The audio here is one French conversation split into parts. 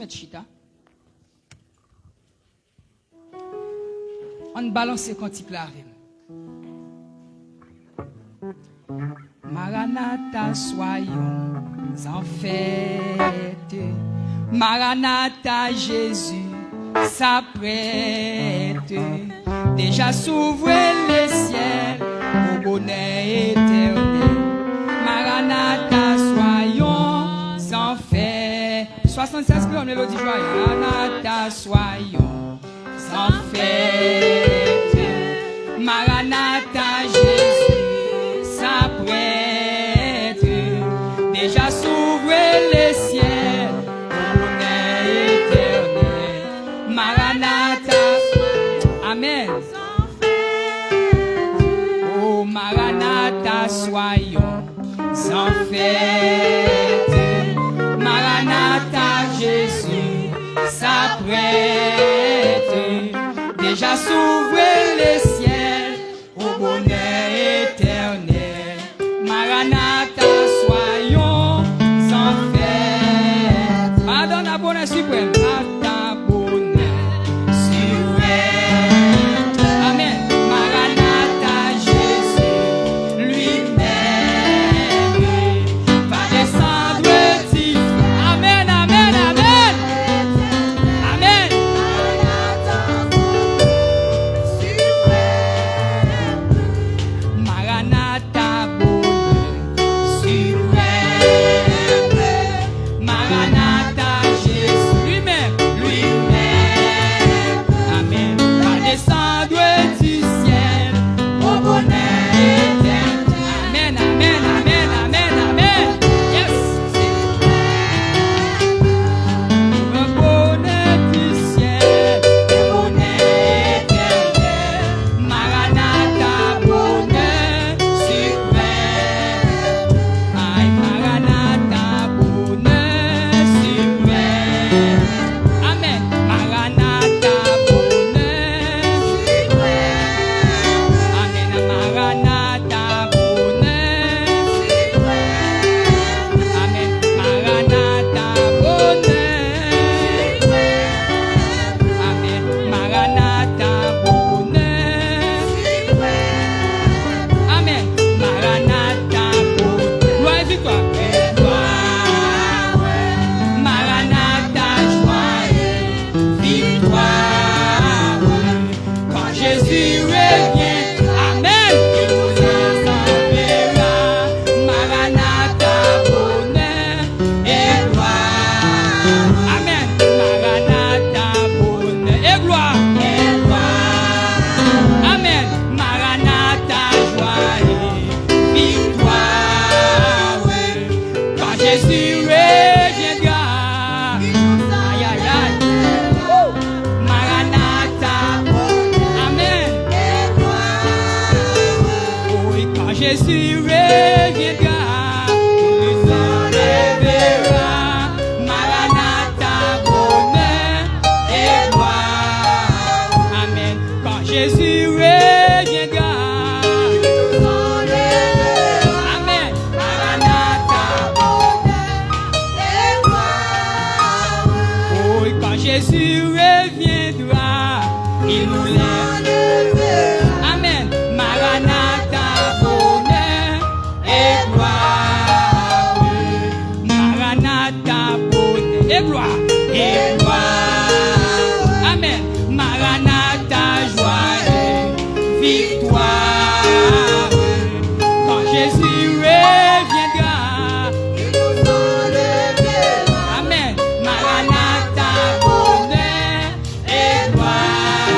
mettre chita. On balance ce cantique là avec. Maranatha, soyons en fête. Maranatha, Jésus s'apprête. Déjà s'ouvre les ciels au bonheur éternel. Maranatha, soyons en fête. 76 on mélodie joyeuse. Maranatha, soyons en fête. Maranatha, Jésus s'apprête. Déjà s'ouvre les ciels au bonheur éternel. Maranatha, amen. Oh Maranatha, soyons en fête. Maranatha, Jésus s'apprête. Déjà s'ouvre les ciels au bonheur éternel. Maranatha, soyons en fête. Pardonne à bonheur suprême. À bonheur suprême. Amen. Maranatha, Jésus lui-même va descendre du. Amen, amen, amen. Amen. Maranatha, bonheur suprême. Maranatha, Jésus lui-même, lui-même. Amen. Va descendre du ciel au bonheur éternel. Amen, amen, amen, amen, amen. Yes. Le bonheur du ciel, le bonheur éternel. Maranatha, bonheur suprême. Aïe, Maranatha, bonheur suprême. Amen. Maranatha, bonheur suprême. Amen. Maranatha, bonheur suprême. Amen. Maranatha, bonheur suprême. Amen. Maranatha, bonheur suprême. Amen. Maranatha, bonheur. Gloire et victoire. Maranatha, joie et victoire. Quand Jésus revient, amen, il nous ensemblera. Maranatha, bonheur et gloire. Amen. Maranatha, bonheur et gloire. Amen. Maranatha, joie et victoire. Quand Jésus reviendra. Aïe, aïe, aïe. Maranatha, amen. Oui, quand Jésus reviendra, il nous enlèvera. Maranatha, bonheur et gloire. Amen. Quand Jésus reviendra, il nous enlèvera. Amen. Maranatha, oui, quand Jésus reviendra, il nous lèvera. Amen. Maranatha, bonheur et gloire. Maranatha, bonheur et gloire. Et gloire. Amen. Maranatha, joie et victoire. Quand Jésus reviendra, il nous enlèvera. Amen. Maranatha, bonheur et gloire.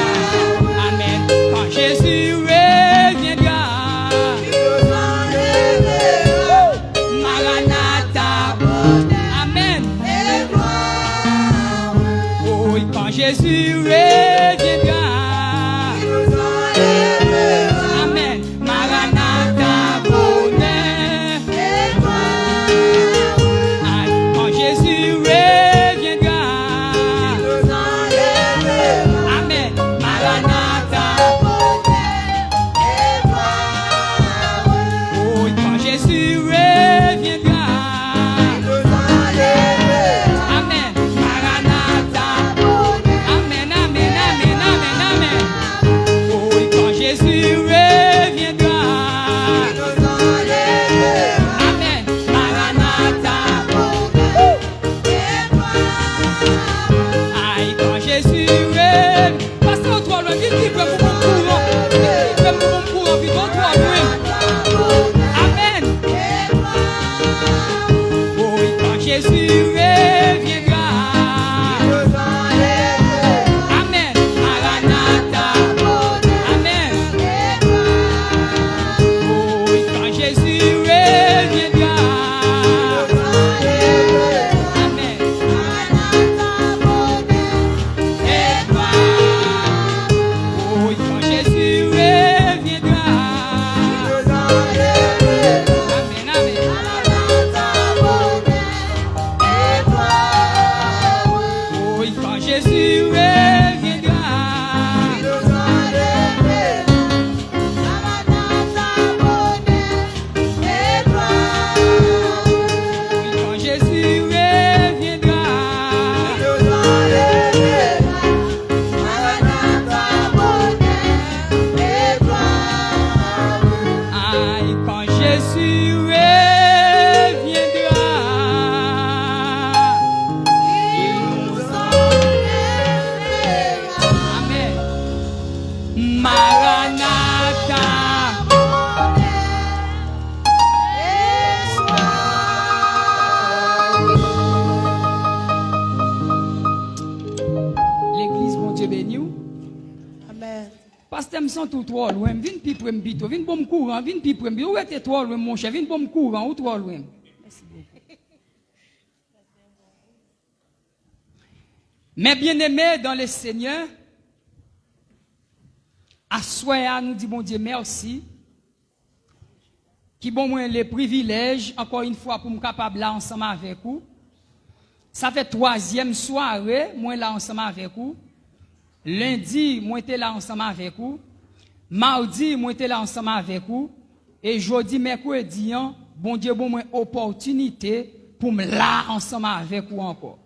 Maranatha. L'église, mon Dieu béni. Amen. Pasteur, me sens tout trop loin. Viens plus près m'bito, viens bon courant, viens plus près m'bito. Où était trop loin mon cher, viens bon courant ou trop loin. Mais bien-aimés dans le Seigneur, à soi nous dit bon Dieu merci. Qui bon moi les privilèges encore une fois pour me capable là ensemble avec vous. Ça fait 3e soirée moi là ensemble avec vous. Lundi moi était là ensemble avec vous. Mardi moi était là ensemble avec vous et jeudi mercredi bon Dieu bon moi opportunité pour me là ensemble avec vous encore.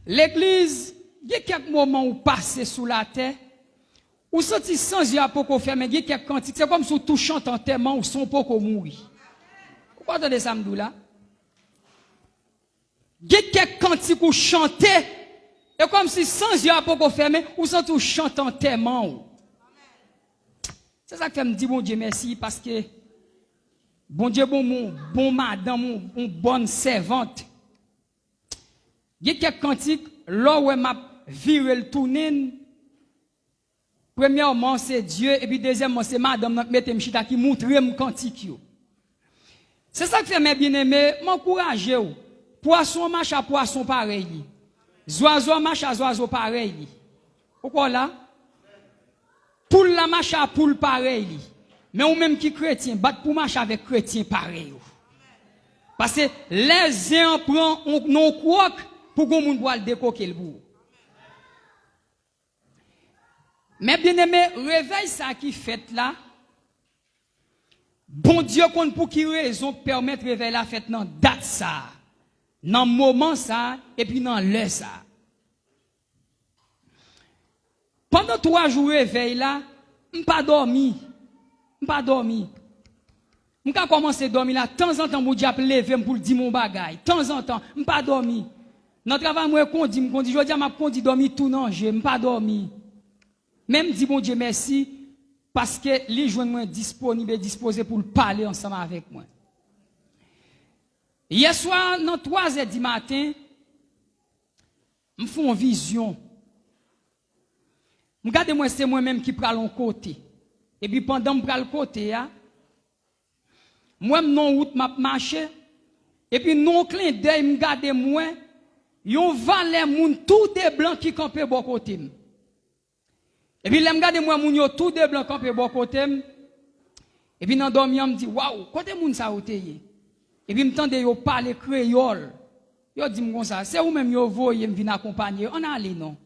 L'église, il y a quelques moments où passer sous la terre, ou senti sans yeux à beaucoup faire, mais il y a quelques cantiques. C'est comme si tout chante en tellement ou son beaucoup mourir. Vous entendez ça, là? Il y a quelques cantiques où chanter, et comme si sans yeux à beaucoup faire, mais ou senti tout chante en tellement. C'est ça que me dit, bon Dieu, merci, parce que, bon Dieu, bon madame, mon bonne servante, il y a quelques cantiques, là où m'a viré le tourner. Premièrement, c'est Dieu, et puis deuxièmement, c'est madame Metemchita qui montre le cantique. C'est ça que fait mes bien-aimés, m'encourager. Poisson marche à poisson pareil. Oiseau marche à oiseau pareil. Pourquoi là? Poule la marche à poule pareil. Mais ou même qui chrétien, bat pour marcher avec chrétien pareil. Parce que les uns prennent non croque pour qu'on moun le décoquer le bout. Mais bien aimé, réveil ça qui fait là. Bon Dieu compte pour qui raison permettre réveil la fête dans date ça, dans moment ça et puis dans l'heure ça. Pendant 3 jours réveil là, m'pas dormi. M'ka commencer dormir là, de temps en temps mon Dieu lever pour dire mon bagage. De temps en temps, m'pas dormi. Dans travail moi qu'on dit je dis m'a qu'on dit dormir tout non, je m'pas dormi. Même dit bon Dieu merci parce que les joindre moi disponible et disposé pour parler ensemble avec moi. Hier soir dans 3h du matin, me font une vision. Regardez moi c'est moi-même qui prends l'autre côté. Et puis pendant me prends le côté moi non route m'a marché et puis non clin d'œil me garder moi yon valet moun tout des blancs qui campé bon côté. Et puis, je regarde moi, moun yo tout des blancs campé bon côté. Et puis, dans dormi, je me dis, waouh, côté moun ça ou teye. Et puis, je me tende yo parler créole. Yo dit comme ça, c'est ou même yo voye me venir accompagner. On a allé non.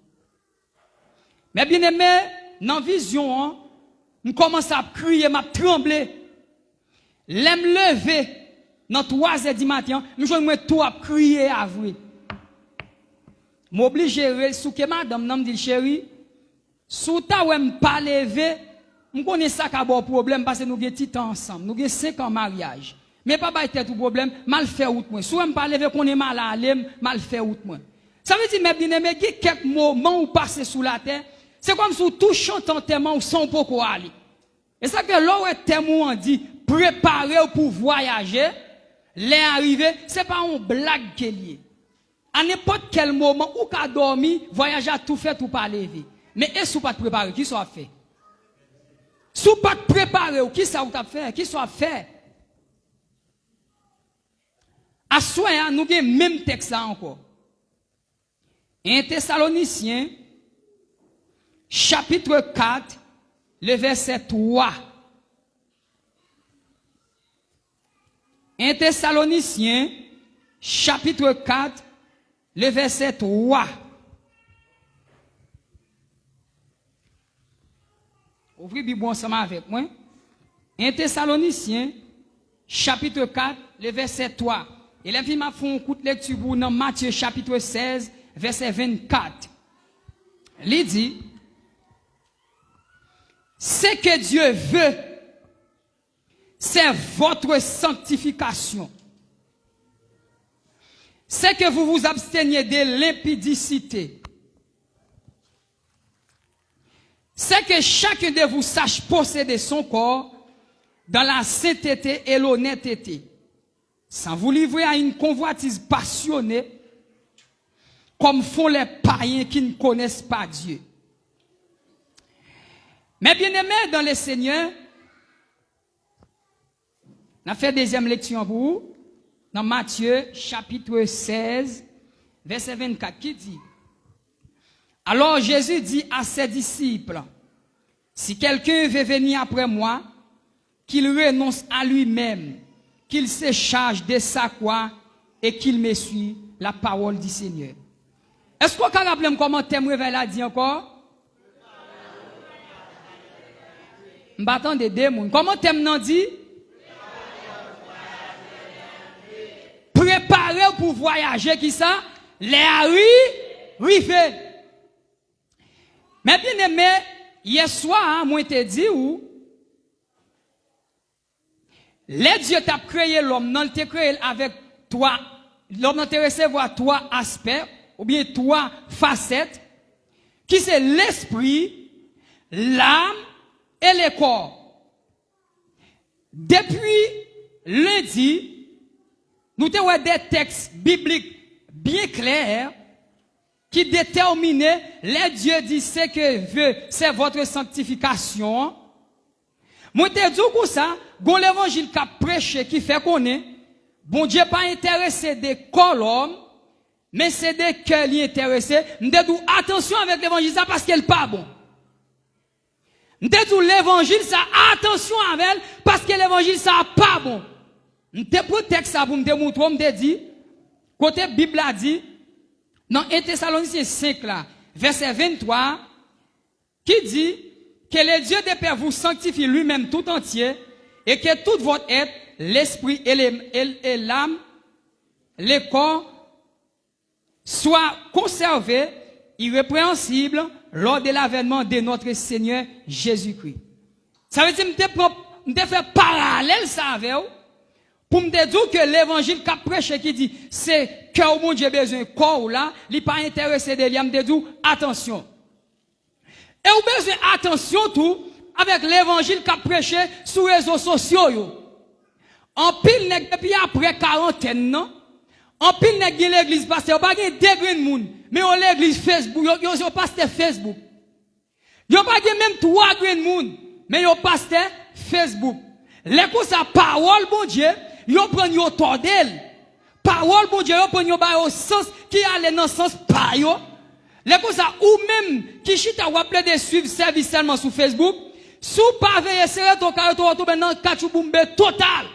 Mais bien aimé, dans vision, je commence à crier, m'a trembler. L'aime lever dans 3h du matin, je me tout à crier à vrai. M'obliger sous que madame n'a dit chérie, sous ta ou pas lever, on connaît ça qu'a bon problème parce que nous avons petit temps ensemble, nous avons 5 ans mariage. Mais pas ba tout problème, mal fait out moi. Sous on pas lever qu'on est mal à aller, mal fait out moi. Ça veut dire mes bien-aimés, il y a quelques moments où passer sous la terre, c'est comme si tout chantant tellement ou sans pourquoi aller. Et ça que là où est tellement on dit préparer pour voyager, les arriver, c'est pas une blague qui est liée. À n'importe quel moment où qu'a dormi, voyager tout fait tout pas lever. Mais est-ce pas te préparer qui soit fait? Sous pas te préparer qui ça ou t'a fait, qui soit fait. À soi nous avons même texte là encore. 1 Thessaloniciens chapitre 4 le verset 3. 1 Thessaloniciens chapitre 4 le verset 3. Ouvrez Bible ensemble avec moi. 1 Thessaloniciens, chapitre 4, le verset 3. Et là, je vais faire une courte lecture pour dans Matthieu, chapitre 16, verset 24. Il dit, ce que Dieu veut, c'est votre sanctification. C'est que vous vous absteniez de l'impudicité. c'est que chacun de vous sache posséder son corps dans la sainteté et l'honnêteté, sans vous livrer à une convoitise passionnée, comme font les païens qui ne connaissent pas Dieu. Mais bien aimés dans le Seigneur, on a fait deuxième lecture pour vous, dans Matthieu chapitre 16, verset 24, qui dit: alors Jésus dit à ses disciples, si quelqu'un veut venir après moi, qu'il renonce à lui-même, qu'il se charge de sa croix et qu'il me suit, la parole du Seigneur. Est-ce qu'on peut rappeler comment thème réveil a dit encore? M'attends des démons. Comment thème n'a dit? Préparez pour voyager, qui ça? Les rives. Mais bien aimé, hier soir, moi te dit où? Les dieux t'a créé l'homme, non t'a créé avec toi. L'homme n'a t'a recevoir trois aspects, ou bien trois facettes, qui c'est l'esprit, l'âme et le corps. Depuis lundi, nous avons des textes bibliques bien clairs qui déterminent, les dieux disent ce que veut, c'est votre sanctification. Moi, te dis comme ça, gon l'évangile qu'a prêché qui fait qu'on est, bon Dieu pas intéressé des colonnes, mais c'est des cœurs qui intéressés. M'te dis attention avec l'évangile ça parce qu'elle pas bon. M'te dis l'évangile ça attention avec elle parce que l'évangile ça pas bon. M'te pour texte ça pour me montrer, m'te dit côté Bible a dit dans 1 Thessaloniciens 5 là, verset 23 qui dit que le Dieu des Pères vous sanctifie lui-même tout entier et que tout votre être, l'esprit et l'âme, le corps, soit conservés irrépréhensibles lors de l'avènement de notre Seigneur Jésus-Christ. Ça veut dire que je fait parallèle ça avec vous pour me dire que l'évangile qu'a prêché qui dit c'est que mon Dieu besoin corps là, il n'est pas intéressé de lui, me dit attention. Et vous besoin attention tout avec l'évangile qu'a prêché sur les réseaux sociaux. En pile nèg depuis après quarantaine non. En pile nèg l'église pasteur pas gen deux green moun, mais on l'église Facebook, yo pasteur Facebook. Yo pas gen même trois green moun, mais yo pasteur Facebook. Les coups sa parole bon Dieu, yo prend yo tordel. Parole bon Dieu, yo prend yo ba au sens qui allait dans sens pa yo. Les coups ça ou même qui chita ou appelé de suivre service seulement sur Facebook, sous pas veiller serrer ton carton tout maintenant kachouboumbe total.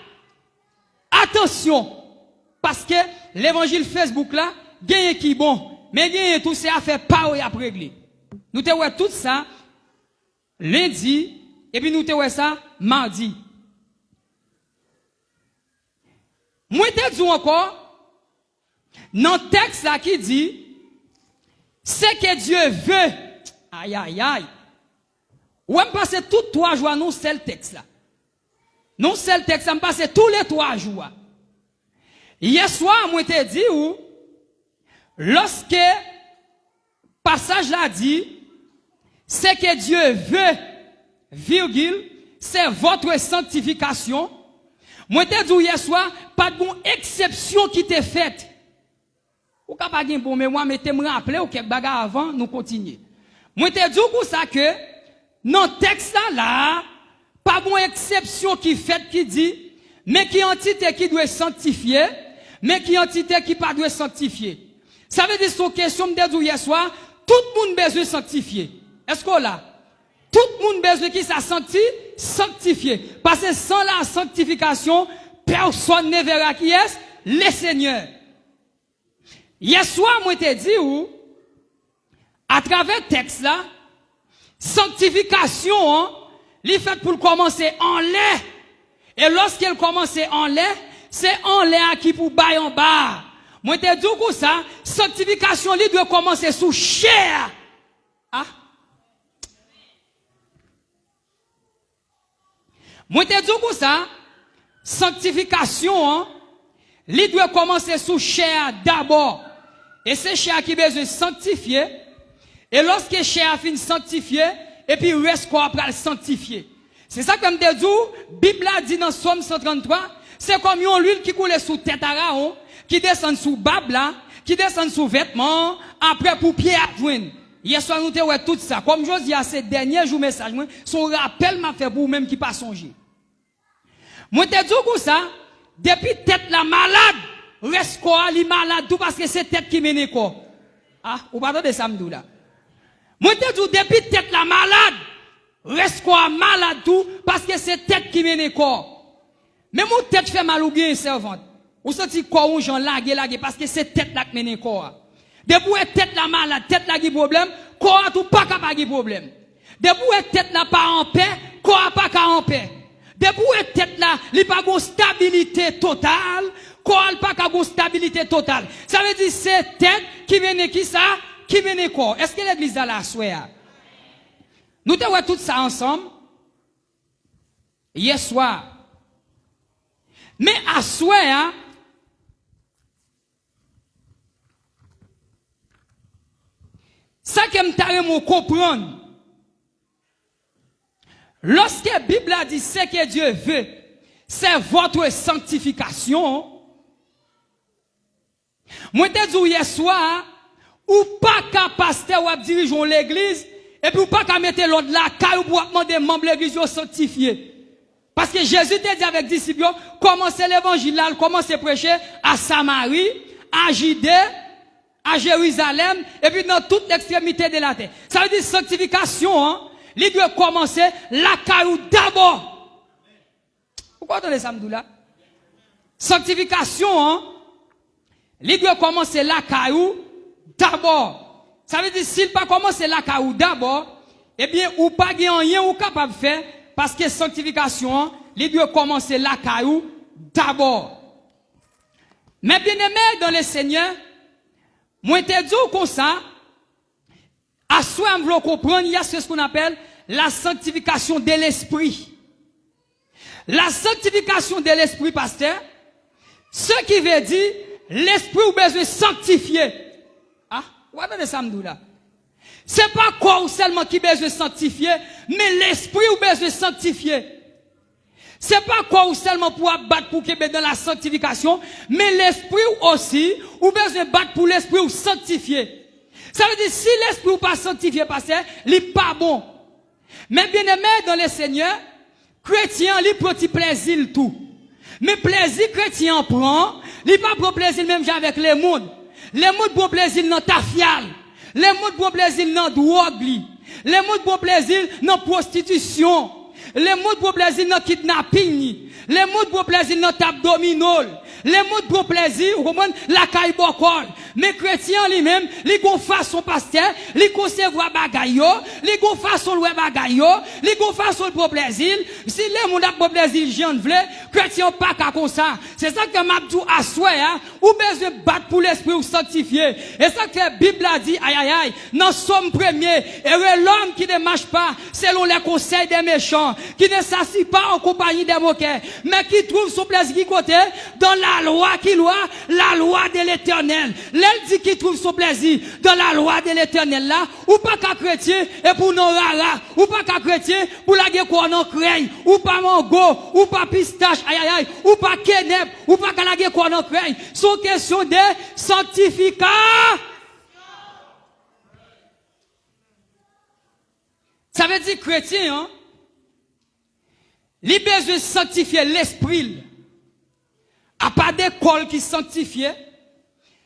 Attention parce que l'évangile Facebook là, gagne qui bon, mais gagne tout c'est affaire pas ou y a régler. Nous te ouais tout ça lundi et puis nous te ouais ça mardi. Moi te dis encore dans texte là qui dit c'est que Dieu veut. Aïe aïe aïe. Ou me passer tous 3 jours non seul texte là. Non seul texte me passer tous les 3 jours. Hier soir moi te dit ou lorsque passage là dit c'est que Dieu veut virgule c'est votre sanctification. Moi te dit hier soir pas de bonne exception qui t'est faite. Ou ka pa gen bon mémoire mais te me rappeler ou quelques bagarre avant nous continuer. Moi te dis pour ça que dans texte là pas bon exception qui fait qui dit mais qui entité qui doit sanctifier mais qui entité qui pas doit sanctifier. Ça veut dire son question me dit hier soir tout le monde besoin sanctifier. Est-ce que là tout le monde besoin qui ça sanctifier parce que sans la sanctification personne ne verra qui est le Seigneur. Hier soir, moi te dit ou, à travers le texte là, sanctification, il fait pour commencer en l'air. Et lorsqu'elle commence en l'air, c'est en l'air qui pour bailler en bas. Moi te dit ou ça, sanctification, il doit commencer sous chair. Ah? Moi te dit ou ça, sanctification, il doit commencer sous chair d'abord. Et c'est chair qui besoin sanctifier. Et lorsque chair a fini sanctifier, et puis reste quoi après le sanctifier. C'est ça que me dit, Bible a dit dans Somme 133, c'est comme une huile qui coule sous tête Aaron, qui descend sous Babla, qui descend sous vêtements, après pour pied à joindre. Hier soir nous avons tout ça. Comme je dis à ces derniers jours message, son rappel m'a fait pour vous même qui pas songer. Moi te dis comme ça, depuis tête la malade, reste quoi li malade tout parce que c'est tête qui mène quoi. Ah, ou pas de ça me là. Moi te dis depuis tête la malade, reste quoi malade tout parce que c'est tête qui mène quoi. Mais mon tête fait mal ou bien servante. Ou senti quoi ou j'en lague parce que c'est tête là qui mène quoi. Depuis tête la malade, tête là qui problème, quoi tout pas capable de problème. Depuis tête là pas en paix, quoi pas en paix. Depuis tête là, il pas de stabilité totale, quoi pas de stabilité totale. Ça veut dire c'est tête qui mène qui ça, qui mène quoi. Est-ce que l'église a la soeur? Nous te voyons tout ça ensemble hier soir. Mais à soir, ça que me comprendre. Lorsque la Bible a dit ce que Dieu veut, c'est votre sanctification. Moi te dis hier soir, ou pas qu'à pasteur ou à dirigeant l'église, et puis ou pas qu'à mettre l'autre là, car ou pour demander membres de l'église de sanctifier. Parce que Jésus te dit avec les disciples, commencez l'évangile là, commencez à prêcher à Samarie, à Judée, à Jérusalem, et puis dans toute l'extrémité de la terre. Ça veut dire sanctification, hein? Il doit commencer la caillou d'abord. Pourquoi entendez ça, là? Sanctification, hein? Il doit commencer la caillou d'abord. Ça veut dire s'il pas commencer la caillou d'abord, eh bien, ou pas rien ou capable de faire, parce que sanctification, hein, il doit commencer la caillou d'abord. Mais bien aimé dans le Seigneur, moi te dis comme ça, à soi, on veut comprendre, il y a ce qu'on appelle la sanctification de l'esprit. La sanctification de l'esprit, pasteur, ce qui veut dire, l'esprit a besoin de sanctifier. Ah, vous avez ça là. C'est pas quoi seulement qui a besoin de sanctifier, mais l'esprit a besoin de sanctifier. C'est pas quoi seulement pour battre pour qu'il dans la sanctification, mais l'esprit aussi, ou besoin de battre pour l'esprit ou sanctifier. Ça veut dire, si l'esprit ou pas sanctifié, pasteur, il n'est pas bon. Mais bien aimé dans le Seigneur, chrétien, il prend petit plaisir tout. Mais plaisir chrétien prend, il pas prend plaisir même avec les mondes. Les mondes prend plaisir dans ta fiale. Les mondes prend plaisir dans drogue. Les mondes prend plaisir dans prostitution. Les mondes prend plaisir dans kidnapping. Les mondes prend plaisir dans abdominal. Les mondes prend plaisir, ou la caille bocol. Mais chrétien lui-même, li gon façon pasteur, li concevoir bagaille yo, li gon façon louer bagaille yo, li gon façon pour plaisir. Si les monde a pour plaisir, j'en vle, chrétien pas ka comme ça. C'est ça que m'a dit à soi, hein, ou besoin battre pour l'esprit ou sanctifier. Et ça que la Bible a dit, aïe aïe aïe, nous sommes premiers, et l'homme qui ne marche pas selon les conseils des méchants, qui ne s'assit pas en compagnie des moqueurs, mais qui trouve son plaisir qui côté dans la loi la loi de l'Éternel. Elle dit qu'il trouve son plaisir dans la loi de l'Éternel là, ou pas qu'à chrétien et pour non rara, ou pas qu'à chrétien pour la guerre quoi non crée, ou pas mango, ou pas pistache, aïe aïe aïe, ou pas kenep, ou pas qu'à la guerre quoi non crée. C'est question de sanctification. Ça veut dire chrétien, hein? Il a besoin de sanctifier l'esprit. À pas d'école qui sanctifie.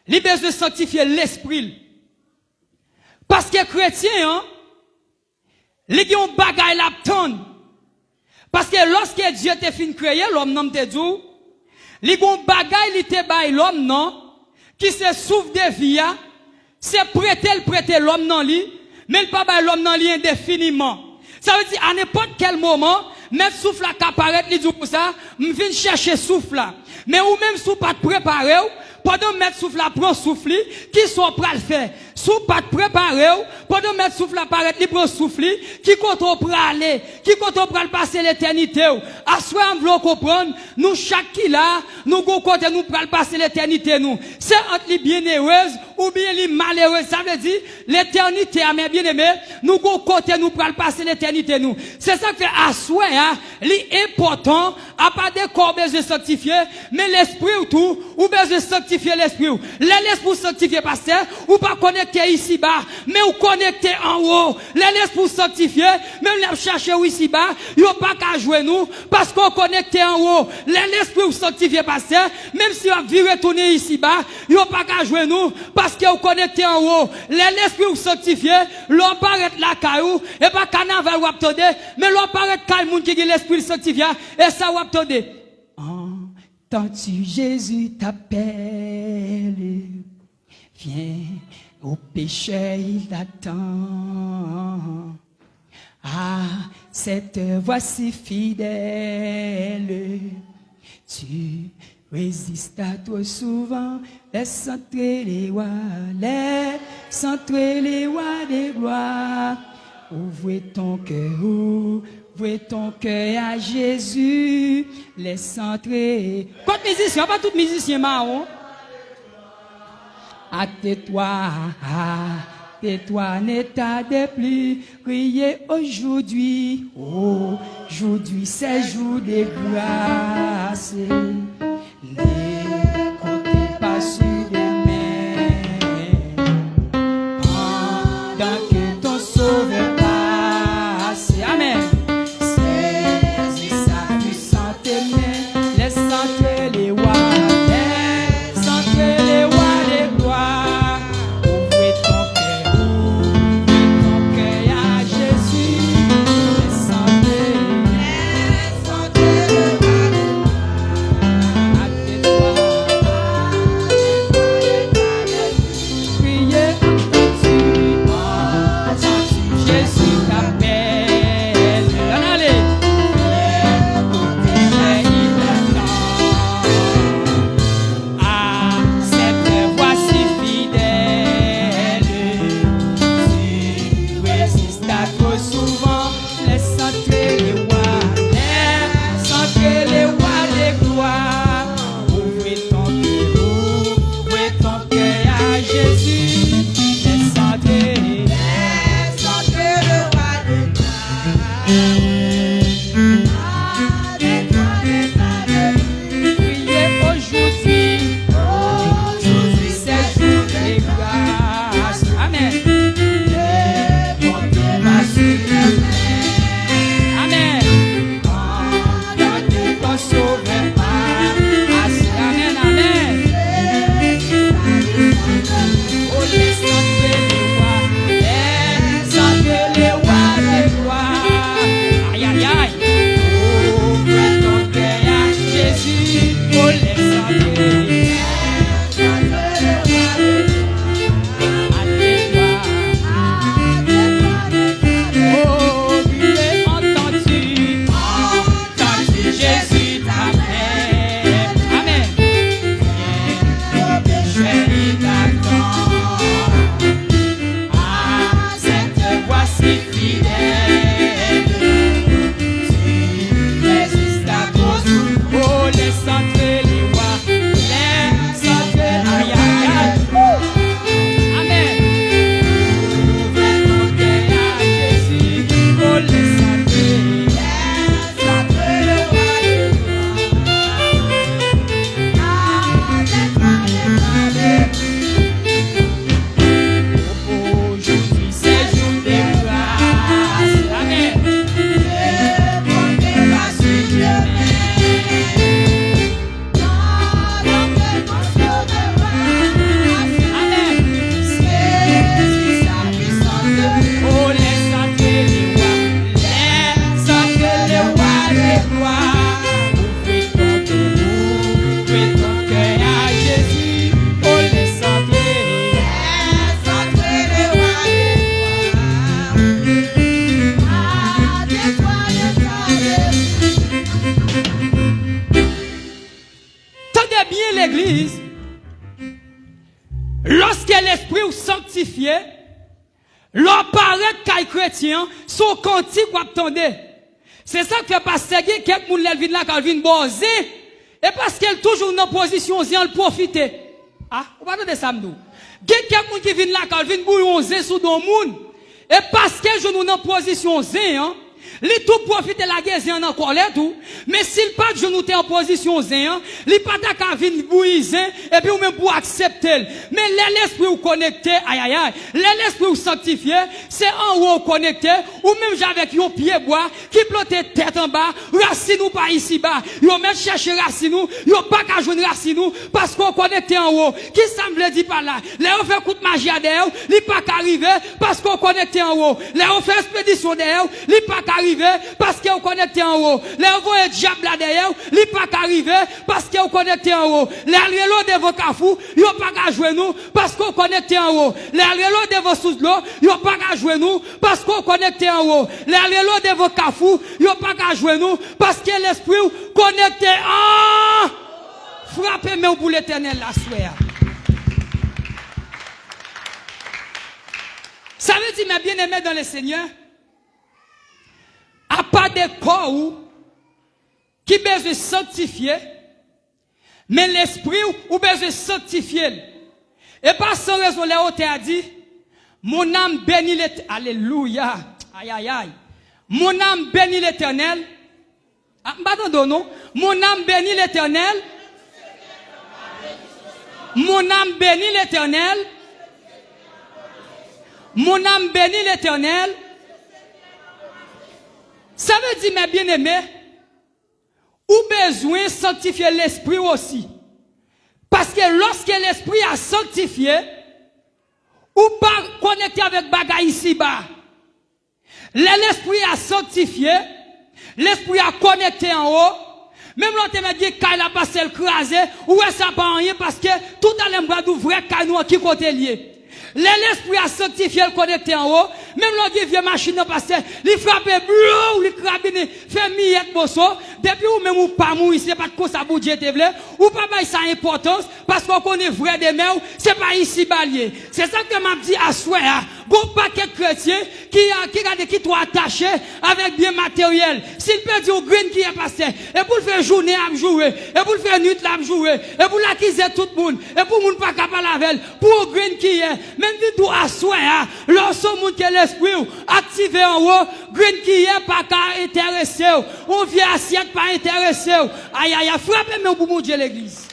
Il a besoin de sanctifier l'esprit. Parce que chrétien, hein, il a un bagay l'abtond. Parce que lorsque Dieu t'a fin créé, l'homme non te dit, il a un bagay il te bail l'homme non, qui se souffre de vie, c'est prêter l'homme non li, mais il pas bail l'homme non li indéfiniment. Ça veut dire à n'importe quel moment, mettre souffle là qu'apparaît, il dit pour ça, me viens chercher souffle là. Mais ou même sous pas préparé, pendant mettre souffle là, prend souffle, qui sont prêts à le faire. Sous pas préparé, pendant mettre souffle à paraître, libre souffle, qui compte pour aller, qui compte pour passer l'éternité. À soi, on veut comprendre, nous, chaque qui là, nous, côté, nous, pour passer l'éternité, nous. C'est entre les bienheureuses, ou bien les malheureuses. Ça veut dire, l'éternité, mes bien-aimés, nous, côté, nous, pour passer l'éternité, nous. C'est ça que fait à soi, hein, l'important, à pas des corps besoin sanctifier, mais l'esprit ou tout, ou besoin sanctifier l'esprit. L'esprit sanctifier, pasteur, ou pas connecté ici bas, mais ou connecté en haut. L'esprit sanctifié, même les chercher ici bas, il n'y a pas qu'à jouer nous, parce qu'on connecté en haut. L'esprit sanctifié, pasteur, même si on vient retourner ici bas, il n'y a pas qu'à jouer nous, parce qu'on connecté en haut. L'esprit sanctifié, l'on paraît la caillou, et pas carnaval ou attendez, mais l'on paraît caillou qui est l'esprit sanctifié, et ça ou attendez. Entends-tu Jésus t'appelle, viens au péché, il t'attend. Ah, cette voix si fidèle, tu résistes à toi souvent. Laisse entrer les rois, laisse entrer les rois des gloires. Ouvre ton cœur à Jésus, laisse entrer. Quand musicien, pas tout musicien marron. Tais-toi, n'état de plus, criez aujourd'hui, aujourd'hui c'est jour de grâce. Ne comptez pas sur demain, pendant que ton sauveur passe. Amen. Saisis sa puissante main, laisse entrer les rois. Amen. chrétien, son cantique ou attendez. C'est ça que fait passer quelqu'un qui vient là, quand vient boser. Et parce qu'elle toujours dans position, elle profite. Ah, vous parlez de ça, nous. Quelqu'un qui vient là, quand vient bouillonner sous le monde. Et parce que je nous dans position, hein. Li tout profite la guerre zéan en colère tout, mais s'il pas de nous en position zéan, li pas d'accord venir bouiser et puis ou même pour accepter. Mais l'esprit ou connecté, aïe aïe aïe, l'esprit ou sanctifié, c'est en haut connecté ou même avec yon pied bois qui plote tête en bas, racine ou pas ici bas. Yo même chercher racine ou, yo pas qu'à joindre racine ou parce qu'on connecté en haut. Qui semble dire par là, les on fait coup de magie derrière, li pas qu'arriver parce qu'on connecté en haut. Les on fait expédition derrière, li pas qu'arriver parce qu'on connecté en haut. Les envoyés diable là derrière, li pas qu'arriver parce qu'on connecté en haut. Les alvélos de vos cafous, yo pas qu'à jouer nous parce qu'on connecté en haut. Les alvélos de vos sous-l'eau, yo pas qu'à jouer nous parce qu'on connecté en haut. Les alvélos de vos cafous, yo pas qu'à jouer nous parce que l'esprit connecté en frappez mais pour l'éternel la soeur. Ça veut dire mes bien-aimés dans le Seigneur, à part des corps qui besoin sanctifier, mais l'esprit ou besoin sanctifier. Et pas sans raison, les a dit, mon âme bénit l'éternel. Alléluia. Aïe, aïe, aïe. Mon âme bénit l'éternel. Ah, non. Mon âme bénit l'éternel. Mon âme bénit l'éternel. Mon âme bénit l'éternel. Ça veut dire, mes bien-aimés, ou besoin de sanctifier l'esprit aussi. Parce que lorsque l'esprit a sanctifié, ou pas connecté avec bagaille ici-bas, l'esprit a sanctifié, l'esprit a connecté en haut, même l'autre m'a dit qu'il a passé le crasé, ou est-ce ça pas rien parce que tout à l'heure d'ouvrir canon qui côté lié. L'esprit a sanctifié le connecté en haut, même l'autre vieille machine parce que il frappe blou, il crabine, fait miette bosso, depuis ou même ou pas mourir, c'est pas de quoi ça bouger te vle, ou pas bail ça importance parce qu'on connaît vrai des mères, c'est pas ici balier. C'est ça que m'a dit à souhait, bon paquet de chrétiens qui sont attachés avec bien matériel. S'il peut dire au green qui est passé, et pour le faire journée à jouer, et pour le faire nuit à jouer, et pour l'acquiser tout le monde, et pour le monde pas capable avec, pour au green qui est, même si tout à souhait, lorsqu'on monte que l'esprit activé en haut, green qui est pas qu'à intéresser, on vient assiette pas intéressé. Aïe aïe, frappez mais pour mon Dieu l'église.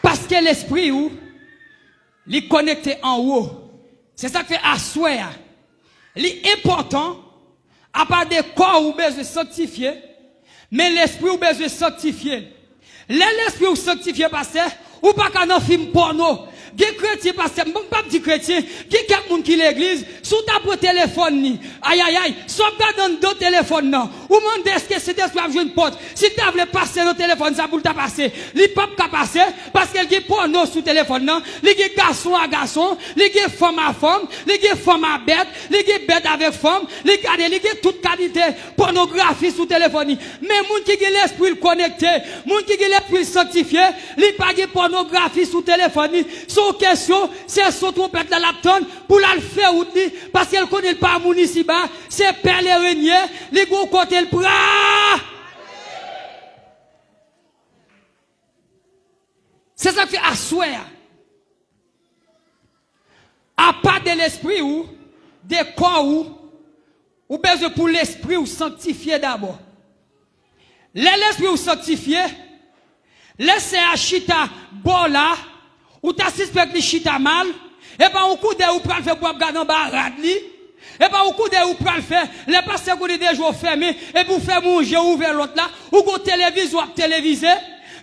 Parce que l'esprit ou il connecté en haut. C'est ça que fait asseoir. L'important à part des corps ou besoin sanctifier, mais l'esprit ou besoin sanctifier. L'esprit ou sanctifier parce que ou pas qu'un film porno. Des chrétiens parce que pas petit chrétien, quelqu'un qui l'église sous ta téléphone ni. Aïe aïe aïe, soit pas dans deux téléphones non. Ou monde est-ce que c'est esclave une porte. Si tu voulais passer le téléphone ça pour ta passer. Li pas passer parce qu'elle qui porno sous téléphone non, li qui garçon à garçon, li qui femme à femme, li qui femme à bête, li qui bête avec femme, li qui toute qualité pornographie sous téléphone. Mais monde qui a l'esprit connecté, monde qui a l'esprit sanctifié, li pas de pornographie sous téléphone. Son question, c'est son trompette dans la tonne pour la faire ou parce qu'elle connaît pas mon ici bas, c'est pèlerin, les gros côté le bras. C'est ça qui fait asseoir. À part de l'esprit ou des corps ou besoin pour l'esprit ou sanctifier d'abord. L'esprit ou sanctifier, laissez à chita bon là. Ou ta suspect li chita mal, et pas au coup de ou pral faire pour garder en barade li, et pas au coup de ou pral faire, les passer qu'on des jours fermés, et pour faire manger ouvert l'autre là, ou go télévision ou télévisé,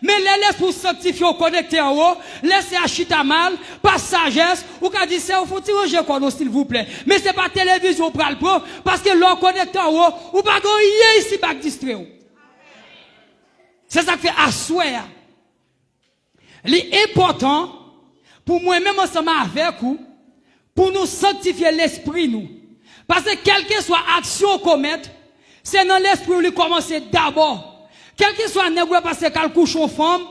mais les laisse pour sanctifier ou connecter en haut, laissez à chita mal, pas sagesse, ou qu'a dit ça, faut tirer qu'on s'il vous plaît, mais c'est pas télévision pral pro, parce que l'on connecte en haut, ou pas go ici pas distrait. C'est ça qui fait asseoir. L'important, pour moi-même ensemble avec vous, pour nous sanctifier l'esprit nous. Parce que quelle que soit action qu'on mette, c'est dans l'esprit où il commence d'abord. Quel que soit nègre parce qu'elle couche en femme,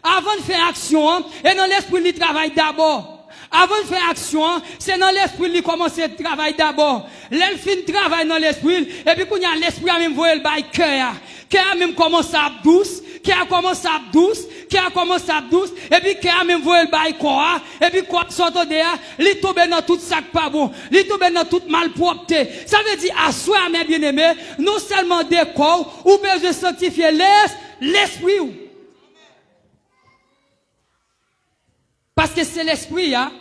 avant de faire action, et dans l'esprit il travaille d'abord. Avant de faire action, c'est dans l'esprit qu'il commence le travail d'abord. L'elfine travaille dans l'esprit, et puis quand il y a l'esprit à même voir le bail cœur. Cœur même commence à douce, cœur commence à douce, cœur commence à douce, et puis cœur même voir le bail corps, et puis quoi sort de là, il tombe dans tout sac pas bon, il tombe dans toute malpropreté. Ça veut dire, à soi, mes bien-aimés, non seulement des corps, ou besoin de sanctifier l'esprit. Parce que c'est l'esprit, hein.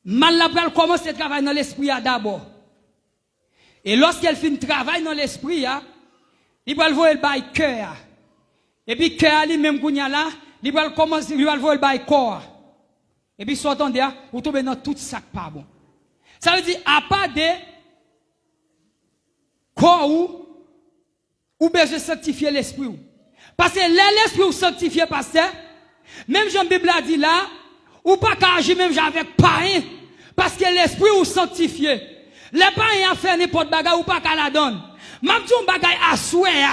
Mal la pral commence à travailler dans l'esprit d'abord. Et lorsqu'elle fait un travail dans l'esprit, il va le voir le bail cœur. Et puis cœur lui même kounya là, il va commencer, il va le voir le bail corps. Et puis sortant de là, vous tombez dans tout sac pas bon. Ça veut dire à part de corps ou besoin de sanctifier l'esprit. Parce que l'esprit ou sanctifié pasteur, même Jean Bible a dit là, ou pas qu'à agir même avec païen, parce que l'esprit ou sanctifié. Les païens a fait n'importe bagarre ou pas qu'à la donne. Même si on bagaille à souhait,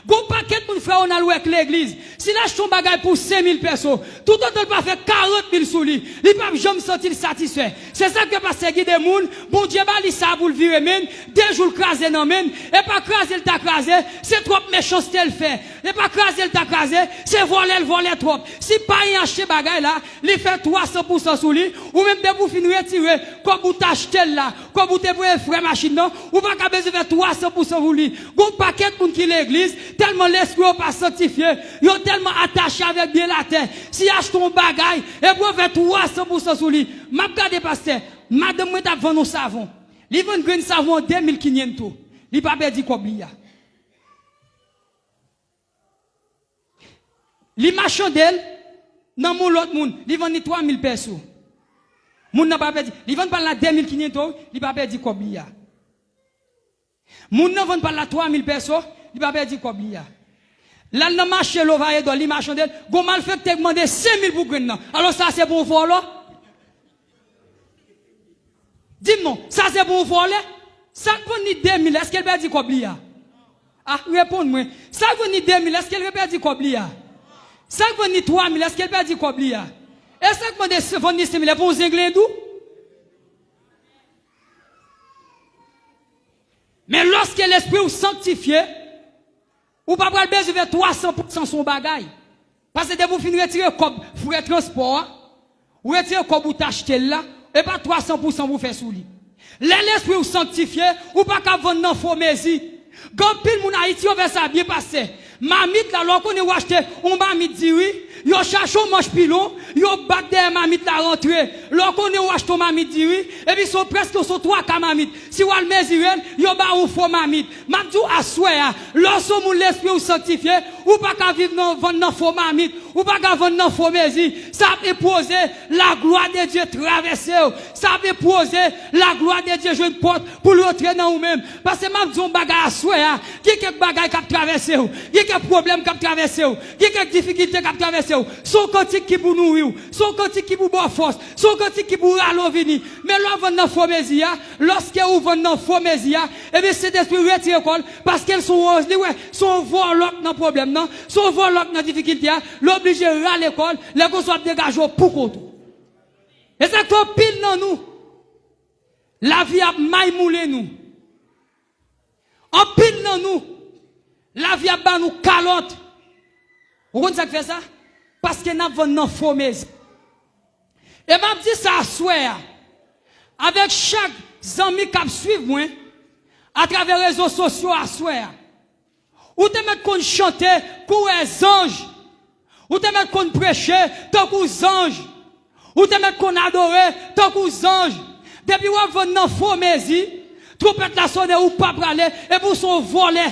bon paquet de frère on a loué avec l'église. Si là je bagaille pour 5000 personnes, tout le temps pas fait 40 000 sous lui. Il pas jamais sentir satisfait. C'est ça que pasteur Guy de moun, bon Dieu ba li ça pour le virer men, 2 jours craser nan men, et pas craser le ta craser, c'est trop méchanceté le fait. Et pas craser le ta craser, c'est voler trop. Si pas y acheter bagaille là, il fait 300% sous lui, ou même de pour finir retirer comme vous t'acheter là, comme vous te pour frère machine non, ou pas besoin de faire 300% pour lui. Bon paquet de moun qui l'église, tellement l'esprit n'est pas sanctifié, ils sont tellement attachés avec bien la terre. Si achète un bagaille, et pour faire 300% sur lui, m'a regardé pasteur, madame moi t'a vendu un savon. Il vend un savon 2500. Il pas perdu combien. Il marchandel dans mon l'autre monde, il vend 3000 pesos. Moun n'a pas perdu. Il vend par la 2500, il pas perdu combien. Moun n'a vend par la 3000 pesos. Il va perdre combien? Là, dans le marché, l'ovaille dans les marchandises, gon mal fait te demander 5000 pour gagner. Alors ça, c'est pour voler? Dis-moi, ça, c'est pour voler? Ça, vous ni 2000, est-ce qu'elle perd combien? Ah, réponds-moi. Ça, vous ni 2000, est-ce qu'elle perd combien? Ça, vous ni 3000, est-ce qu'elle perd combien? Est-ce que vous ni 5000, pour vous égler d'où? Mais lorsque l'esprit est sanctifié, ou pas besoin de faire 300% son bagage. Parce que vous finissez retirer comme frais transport, ou retirer comme vous t'achetez là, et pas 300% vous faire sous lui. L'esprit est sanctifié, ou pas qu'à vendre dans faux mési. Quand pile mon Haïti, on va ça bien passer. Mamite là, lorsqu'on est acheté, on mamite dit oui, yo cherche un manche pilon, yo bat des mamite la rentrée. Lorsqu'on est acheté mamite dit oui, et puis sont presque sont 3 mamite. Si on mesure, yo ba un faux mamite. M'dou à souhait, lorsqu'on mon l'esprit sanctifié, ou pas qu'à vivre dans vendre faux mamite, ou pas qu'à vendre dans faux mesi, ça peut poser la gloire de Dieu traverser. Ça peut poser la gloire de Dieu jouer une porte pour l'entrer dans vous-même. Parce que m'dou bagay à souhait, qui quelque bagay qui traverser, qui problème qui a traversé, qui a difficulté qui a traversé, son cantique qui pour nourrir, son cantique qui pour boire force, son cantique qui pour aller venir. Mais là, on va dans faux mésia, lorsque vous venez dans faux mésia, et bien c'est d'esprit retire l'école, parce qu'elles sont volant dans problème, non, sont volant dans difficulté, l'obligé à l'école, les gens sont dégagés pour contre. Et c'est que pile dans nous, la vie a maïmoulé nous. En pile dans nous, la vie a ban nous calotte. Vous comprenez ça qui fait ça? Parce que nous avons nos faux maisons. Et m'a dit ça à souhait. Avec chaque ami qui suit moi, à travers les réseaux sociaux à souhait. Ou te mettre qu'on chanter pour les anges. Ou te mettre qu'on prêcher tant qu'aux anges. Ou te mettre qu'on adorer tant qu'aux anges. Depuis vous avez nos faux maisons, trompette la sonne ou pas praler, et pour son voler.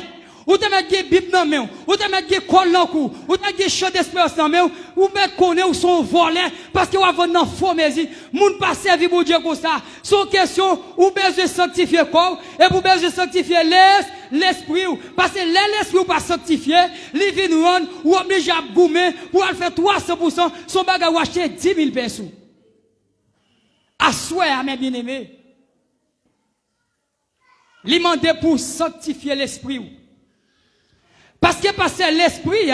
Ou te mettre des bibles dans main, ou te mettre des cols dans cou, ou te mettre des chants d'espérance dans main, ou mettre connaît ou son volé, parce que vous avez dans faux mési, moun pas servi pour Dieu comme ça. Son question, ou besoin sanctifier corps, et pour besoin sanctifier l'esprit, parce que l'esprit ou pas sanctifié, les vins rendre, ou obligé à goumer, pour aller faire 300%, son bagage ou acheter 10 000 pesos. À souhait, à mes bien-aimés. Li mandé pour sanctifier l'esprit. Parce que l'esprit,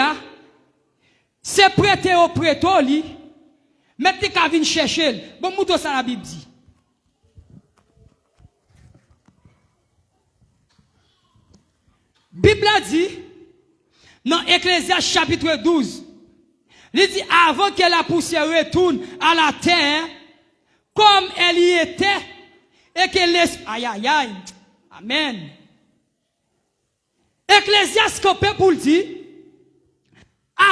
c'est prêter au prêteur, Mettez qu'à venir chercher. Bon, mouton ça la Bible dit. Bible a dit, dans Ecclésiaste chapitre 12, il dit, avant que la poussière retourne à la terre, comme elle y était, et que l'esprit, aïe, aïe, aïe, amen. Ecclésiaste campé pour le dire,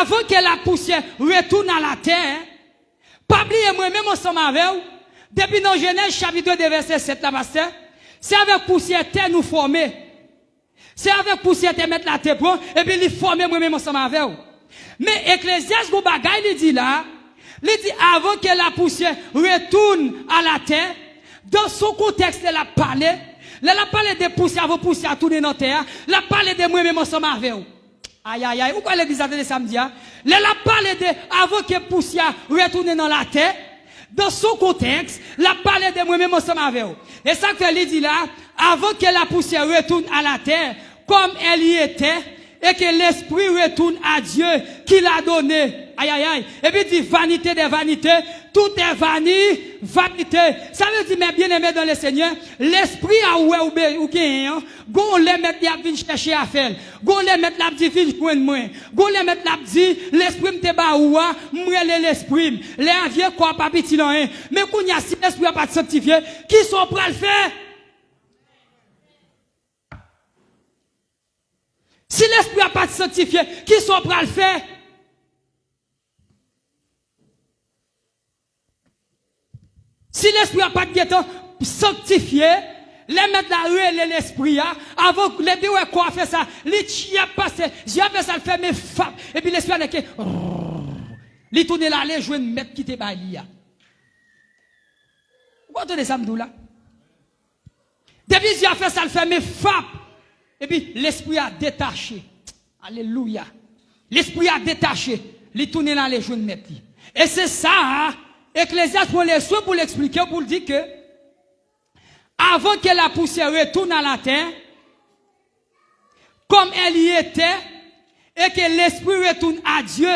avant que la poussière retourne à la terre, pas oublier moi-même ensemble avec vous, depuis dans Genèse chapitre 2 verset 7 là, pasteur, c'est avec poussière terre nous former. C'est avec poussière terre mettre la terre pour, et puis il former moi-même ensemble avec vous. Mais Ecclésiaste go bagay il dit là, il dit avant que la poussière retourne à la terre, dans son contexte elle a parlé, elle a parlé de poussière, avant poussière tourner dans la terre, elle a parlé de moi-même ensemble avec vous. Aïe aïe aïe, pourquoi l'église a de samedi? Elle a parlé de avant que poussière retourne dans la terre, dans son contexte, elle a parlé de moi-même ensemble avec vous. Et ça que elle dit là, avant que la poussière retourne à la terre, comme elle y était, et que l'esprit retourne à Dieu qui l'a donné. Aïe, aïe, aïe. Et puis il dit vanité des vanités, tout est vanité. Ça veut dire, mes bien-aimés dans le Seigneur, l'esprit a ou gain, gon les mettre la vin chercher à faire. Gon les mettre la dit vin joindre moi. Gon les mettre la dit l'esprit me te ba ouwa, m'rele l'esprit. Les vieux quoi pas petit là hein. Mais qu'on y a si l'esprit a pas sanctifié, qui sont prêts à le faire? Si l'esprit n'a pas sanctifié, qui sont prêts à le faire? Si l'esprit n'a pas de sanctifié, les mettre la rue l'esprit, avant que les deux quoi fait ça, les chia passé, j'ai fait ça, le fait mes femmes, et puis l'esprit a que, les tourner là, les jouer mettre qui te baille. Vous entendez ça, m'dou là? Depuis j'ai fait ça, le fait mes femmes. Et puis, l'esprit a détaché. Alléluia. L'esprit a détaché. Il tourne dans les jours de mettre. Et c'est ça, Ecclésiaste prend les soins pour l'expliquer, pour le dire que, avant que la poussière retourne à la terre, comme elle y était, et que l'esprit retourne à Dieu,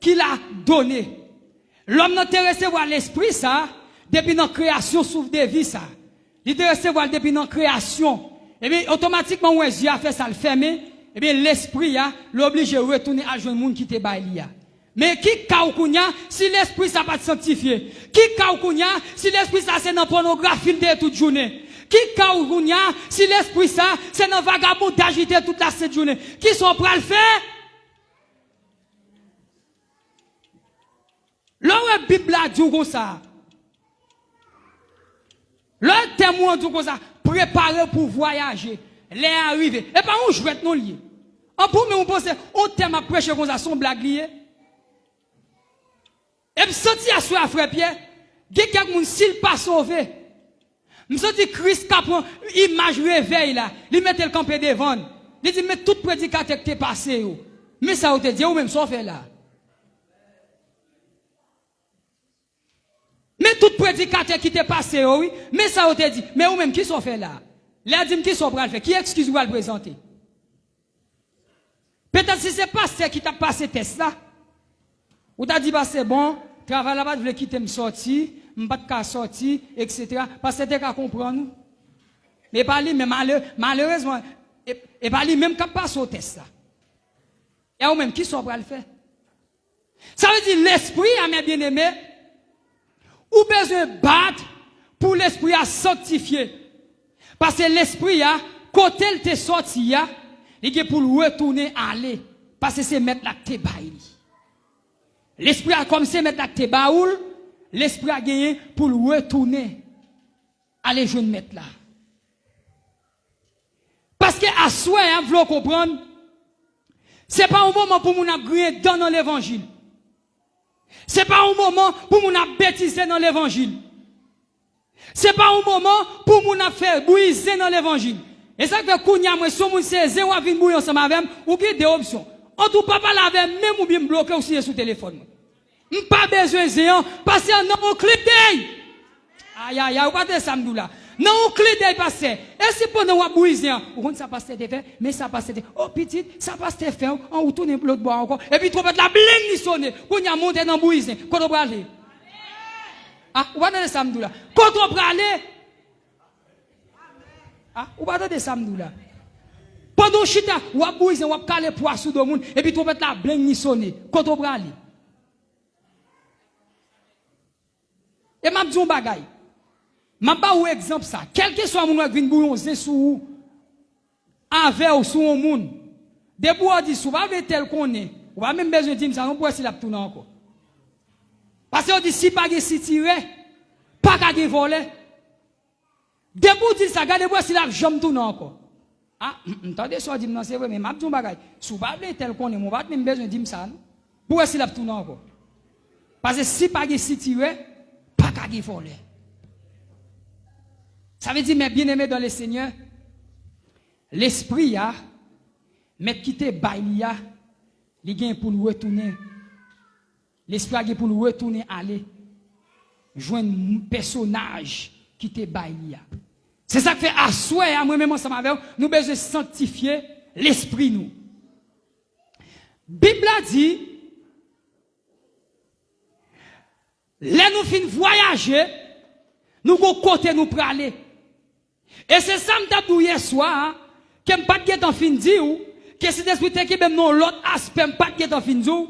qui l'a donné. L'homme n'a pas recevoir l'esprit, ça, depuis notre création, souffle de vie, ça. Il doit recevoir depuis notre création. Et bien, automatiquement, quand Dieu a fait ça, le fermer, et bien, l'esprit, l'oblige de retourner à jouer le monde qui te baille. Mais qui kaoukounya, si l'esprit ça pas sanctifié? Qui kaoukounya, si l'esprit ça c'est dans pornographie de toute journée? Qui kaoukounya, si l'esprit ça c'est dans vagabondage toute la cette journée? Qui sont prêts à le faire? Là où la Bible a dit comme ça, le témoin dit comme ça, préparer pour voyager, les arriver. Et pas où je vais être non lié. En premier, on pense, on t'aime à prêcher comme ça, son blague lié. Et me senti à soi, frère Pierre, il y a quelqu'un qui s'il pas sauvé. Me senti Christ qui prend image réveil là, il met le campé devant. Il dit, mais tout prédicateur qui t'est passé, mais ça, on te dit, ou même sauvé là. Mais tout prédicateur qui t'est passé, oui, mais ça, on te dit, mais ou même qui sont fait là? Les dit qui sont prêts à le faire, qui excuse vous à le présenter? Peut-être si c'est pas ce qui t'a passé test là, ou t'as dit, bah c'est bon, travail là-bas, je voulais quitter me sortir, me pas de sortir, etc. Parce que t'es qu'à comprendre. Mais pas lui, mais malheureusement, et pas lui même qui passe au test là. Et ou même qui sont prêts à le faire? Ça veut dire l'esprit, à mes bien-aimés, ou besoin de battre pour l'esprit à sanctifier. Parce que l'esprit, côté il te sorti, il est pour retourner aller. Parce que c'est mettre la te baille. L'esprit a comme c'est mettre la te baoul, l'esprit a gagné pour retourner. Aller je mettre là. Parce que à soi, vous voulez comprendre, c'est pas un moment pour nous gagner dans l'évangile. C'est pas un moment pour nous bêtiser dans l'évangile. C'est pas un moment pour nous faire bouillir dans l'évangile. Et ça que kounya moi si moun c'est zéro vinn bouillir ensemble avec ou bien deux options. En tout pas parler avec même ou bien bloquer aussi sur téléphone. Pas besoin zéro parce que non clip d'œil. Aïe aïe aïe, ou pas de samedi là. Non clip d'œil passer. Et si pendant ou bouillir, ou ça passe te faire, mais ça passe te oh petit, ça passe te faire, on retourne l'autre bois encore. Et puis trop la bling ni sonner, kounya monter dans bouillir, quand on va aller. Ah, ou pas de samedi là. Quand on prend aller. Ah, ou pas de samedi là. Pendant chita, ou a bouise, ou a calé poisson de monde, et puis tu mettre la bling ni sonner. Quand on prend aller. Et m'a dit un bagay. M'a pas un exemple ça. Quel que soit mon qui vient bouillonner sous avec ou sous un monde. Debout on dit sous pas tel qu'on est. Ou pas même besoin de dire ça, on peut essayer la tourner encore. Parce qu'on dit si pas de si tirer, pas de voler. Debout dit ça, regardez moi si la jambe tourne encore. Ah, attendez ça dit non c'est vrai mais m'a dit un bagay. Sous pas tel qu'on est, on pas même besoin de dire ça. Pour essayer la tourner encore. Parce que si pas de si tirer, pas de voler. Ça veut dire, mes bien-aimés dans le Seigneur, l'esprit a, mais quitter Baïlia, il gagne pour nous retourner. L'esprit a pour nous retourner, aller, joindre un personnage qui te Baïlia. C'est ça que fait à souhait, à moi-même ensemble avec nous besoin sanctifier l'esprit nous. Bible a dit, là nous fin voyager, nous go côté nous pour aller. Et c'est ça que je hier soir, que je pas de fin dire, que si l'esprit qui même non l'autre aspect, pas de fin dire,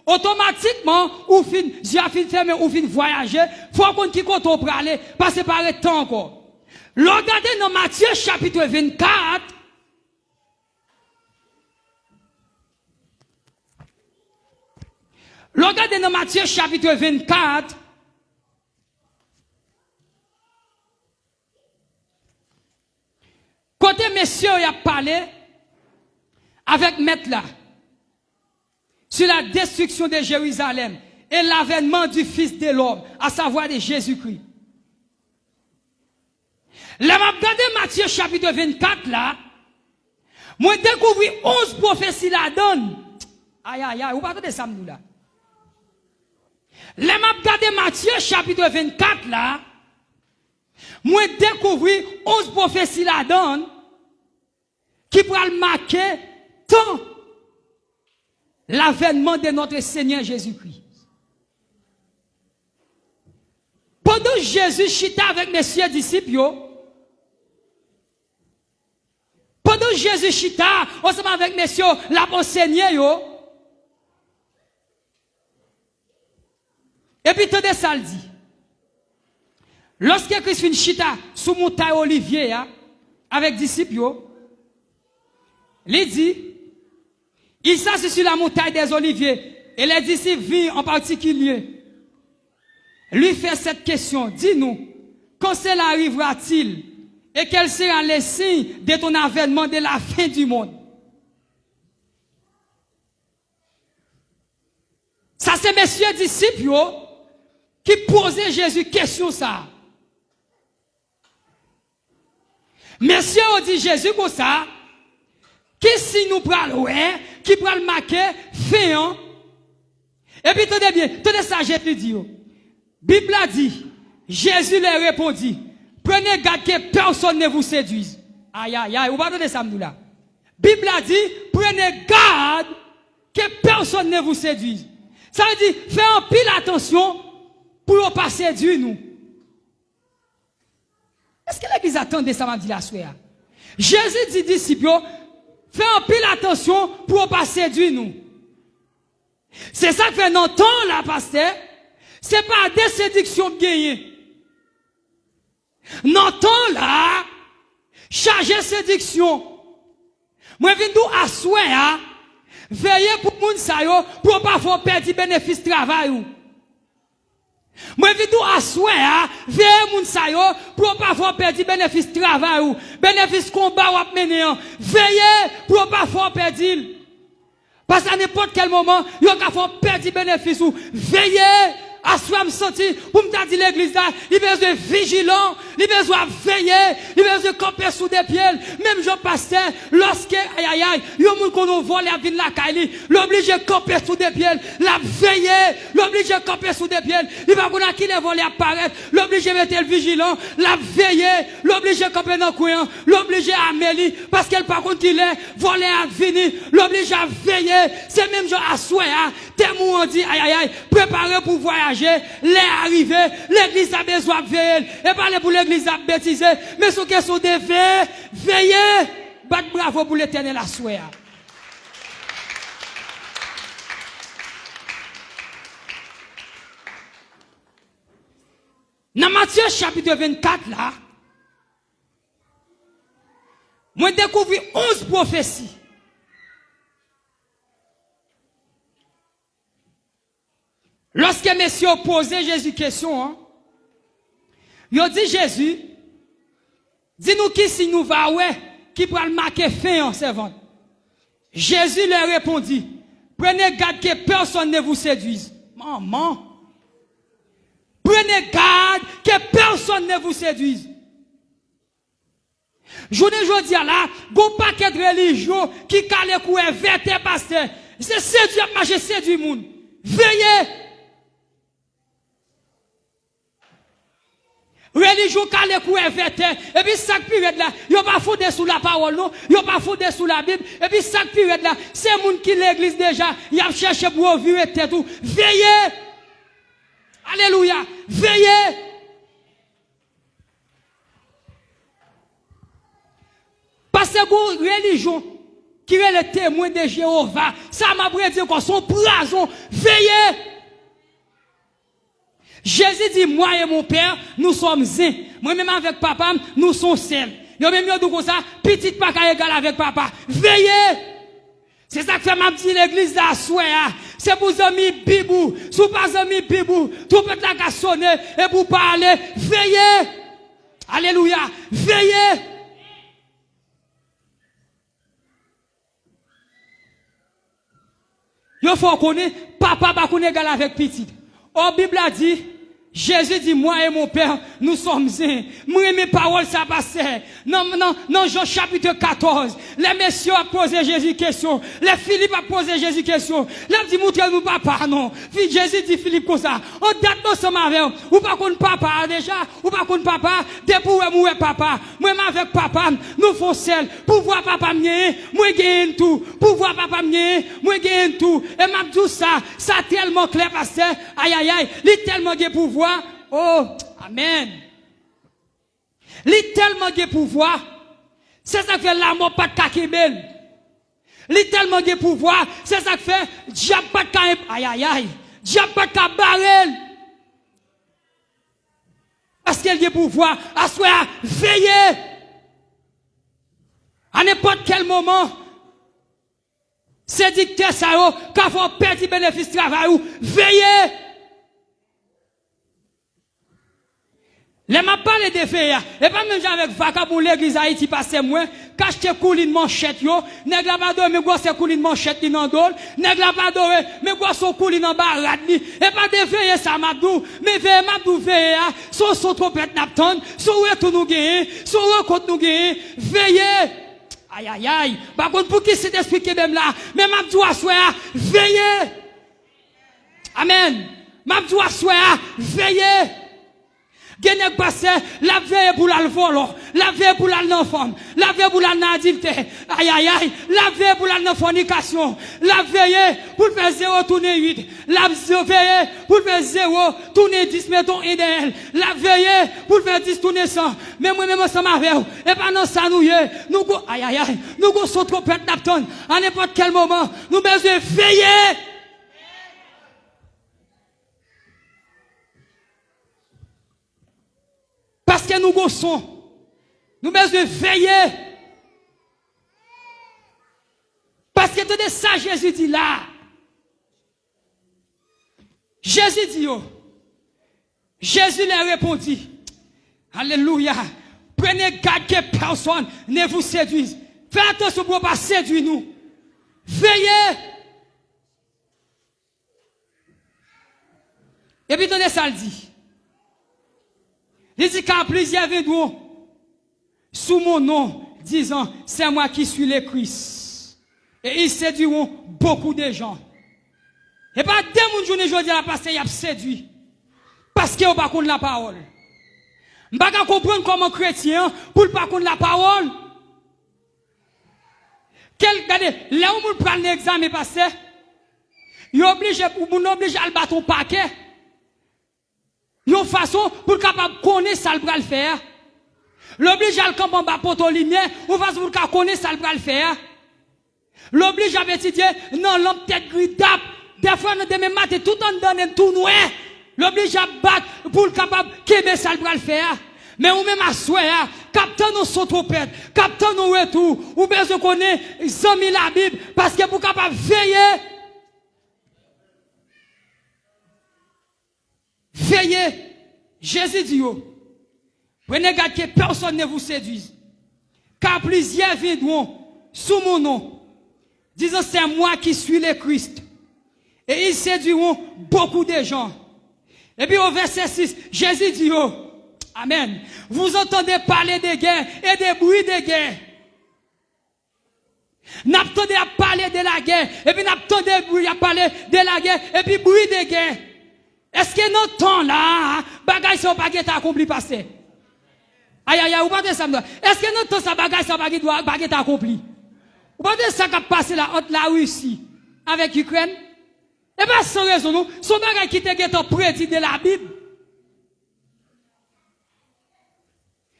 automatiquement, ou fin, j'ai fin fermer, ou fin voyager, faut qu'on qui compte pour aller, parce que par le temps encore. Regardez dans Matthieu chapitre 24, regardez dans Matthieu chapitre 24, côté messieurs, il a parlé avec maître là sur la destruction de Jérusalem et l'avènement du Fils de l'homme, à savoir de Jésus-Christ. Là, m'a regardé Matthieu chapitre 24 là, moi découvert 11 prophéties là-dedans. Aïe aïe aïe, vous parlez de ça là. Là, m'a regardé Matthieu chapitre 24 là, moi découvrir 11 prophéties là-dedans qui pourraient marquer tant l'avènement de notre Seigneur Jésus-Christ. Pendant Jésus chita avec messieurs disciples, pendant Jésus chita ensemble avec messieurs la enseignée, et puis tout ça le dit. Lorsque Christ fin chita sous montagne Olivier avec disciples, il dit, il s'assit sur la montagne des Oliviers et les disciples viennent en particulier. Lui fait cette question, dis-nous, quand cela arrivera-t-il et quels seront les signes de ton avènement de la fin du monde? Ça c'est messieurs disciples qui posaient Jésus question ça. Messieurs ont dit Jésus comme ça, qui si nous prenons, qui prend le marquer, fait un. Et puis tenez bien, tenez ça, je te dis. Bible a dit, Jésus leur répondit, prenez garde que personne ne vous séduise. Aïe, aïe, aïe, vous pardonnez ça, nous là. Bible a dit, prenez garde que personne ne vous séduise. Ça veut dire, faites un pile attention pour ne pas séduire nous. Est-ce que l'église attendait ça, m'a dit la soirée? Jésus dit disciples, faites un pile attention pour ne pas séduire nous. C'est ça que fait dans le temps là, pasteur. C'est pas des séductions gagnées. Dans le temps là, chargé séduction. Moi, je viens à souhait, veiller pour moun sa yo, pour pas faire perdre bénéfice travail. Moi, je viens à souhait, veiller moun sa yo, pour pas faire perdre bénéfice travail. Bénéfice combat ou mener. Veiller pour pas faire perdre. Parce qu'à n'importe quel moment, il y a qu'à faire perdre bénéfice ou veiller. À soi me sentir, pour me dire l'église là, il besoin de vigilant, il besoin de veiller, il besoin de camper sous des pieds. Même Jean Pasteur, lorsque, aïe aïe aïe, il y a un monde qu'on nous vole à venir la caille, l'oblige de camper sous des pieds, la veiller, l'oblige de camper sous des pieds, il va qu'on a qui les volé apparaître, l'oblige de mettre le vigilant, la veiller, l'oblige de camper dans le coin, l'oblige à Amélie, parce qu'elle par contre il est volé à venir, l'oblige à veiller, c'est même Jean à souhait, témoin dit, aïe aïe aïe, préparez pour voyager. décourager, les arriver, l'église a besoin de veiller. Et pas pour l'église à bêtiser, mais ce qui sont de veiller. Bat bravo pour l'éternel à souhait. Dans Matthieu chapitre 24 là, moi découvert 11 prophéties. Lorsque messieurs posaient Jésus question, hein, ils ont dit Jésus, dis-nous qui si nous va ouais, qui pourra le marquer fin en servant. Jésus leur répondit, prenez garde que personne ne vous séduise. Maman. Prenez garde que personne ne vous séduise. Je ne dis là, bon paquet de religions qui calent coué verte pasteur. C'est séduire marcher séduire monde. Veillez. Religion calé coué verte et puis chaque période là, yo pas fondé sous la parole non, yo pas fondé sous la Bible et puis chaque période là, c'est monde qui l'église déjà, y a cherché pour vivre tête tout. Veillez. Alléluia. Veillez. Parce que une religion qui est le témoin de Jéhovah, ça m'a dit qu'on son poison. Veillez. Jésus dit, moi et mon père, nous sommes un. Moi-même avec papa, nous sommes seuls. Yo même yo dit comme ça, petit pas égal avec papa. Veillez. C'est ça que fait ma petite l'église à soir. C'est pour amis bibou. Sous pas amis bibou. Tout peut la sonner et pour parler. Veillez. Alléluia. Veillez. Il faut connaître, papa va connaître égal avec petit. Or, Bible a dit, Jésus dit, moi et mon père, nous sommes un. Moi, mes paroles, ça passe. Non, Jean chapitre 14. Les messieurs ont posé Jésus question. Les Philippe a posé Jésus question. Les dit, montrez-nous papa, non. Jésus dit Philippe comme ça. On date ensemble avec ou pas qu'on papa déjà, ou pas qu'on papa, depuis où est papa. Moi, avec papa, nous faisons seul. Pour voir papa mien, moi, gagne tout. Pour voir papa mien, moi, gagne tout. Et m'a dit ça tellement clair, pasteur. Aïe, aïe, aïe. Il tellement de pouvoir. Oh, amen. Li tellement de pouvoir, c'est ça que fait la mort pas de kakebel. Li tellement de pouvoir, c'est ça que fait diable pas de aïe aïe aïe, diable pas de barrel. Parce qu'elle a pouvoir, à soi veiller. À n'importe quel moment, c'est dicté ça yo, quand faut perdre bénéfice travail ou veiller. Les m'a parlé de faire, et pas même avec vaca pour l'église Haïti passer moins, cache tes coulines manchette yo, nèg la pas dormir gros ses coulines manchette li nan dol, nèg la pas dormir, mais gros son coulines en barade li, et pas de veiller ça m'abdou, mais veiller m'abdou veiller, son trompette n'attend, son retour nous gagner, son rencontre nous gagner, veiller. Aïe aïe aïe, par contre pour qui c'est expliqué même là, mais m'abdou à soir, veiller. Amen. M'abdou à soir, veiller. Genek passe, la veille pour la vol, la veille pour la non-femme, la veille pour la non-adultère, aïe aïe aïe, la veille pour la non-fornication, la veille pour faire 0 tourner 8, la veille pour faire 0 tourner 10, mettons idéal, la veille pour faire 10 tourner 100, mais moi-même ensemble avec vous, et pas non ça nous aïe aïe aïe, nous sommes trop prêts d'attendre, à n'importe quel moment, nous besoin veiller. Parce que nous gossons, nous besoin veiller. Parce que tout ça, Jésus dit là. Jésus dit, oh. Jésus leur répondit, alléluia, prenez garde que personne ne vous séduise. Faites attention pour ne pas séduire nous. Veillez. Et puis, donnez ça le dit. Il dit qu'à plusieurs viendront sous mon nom, disant, c'est moi qui suis le Christ. Et ils séduiront beaucoup de gens. Et pas deux moun journée aujourd'hui la passer, il a séduit. Parce qu'il n'y a pas contre la parole. Je ne peux pas comprendre comment chrétien, pour ne pas contre la parole. Regardez, là où on prend l'examen, pasteur, il oblige à le battre au paquet. Une façon pour capable connaître ça le faire. L'oblige à le camp en bas pour ton lumière, ou façon pour capable connaître ça le faire. L'oblige à étudier non lampe tête gris d'ap. Des fois nous demain matin tout en donne tout noir. L'oblige à battre pour le capable qu'aimer ça le faire. Mais ou même à souhait, captant nos sautropettes, captant nos retours, ou bien je connais 100 000 la Bible, parce que pour capable veiller. Veillez, Jésus dit, prenez garde que personne ne vous séduise. Car plusieurs viendront sous mon nom, disant c'est moi qui suis le Christ. Et ils séduiront beaucoup de gens. Et puis au verset 6, Jésus dit, amen. Vous entendez parler de guerre et des bruits de guerre. N'attendez à parler de la guerre, et puis n'attendez à parler de la guerre, et puis bruit de guerre. Est-ce que notre temps là, bagay sont pas accompli passé? Aïe aïe aïe, ou pas de ça? Est-ce que notre temps ça bagay sont pas accompli? Ou pas de ça qui a passé là entre la Russie avec l'Ukraine? Et pas sans raison, non? Son bagay qui te prédit de la Bible.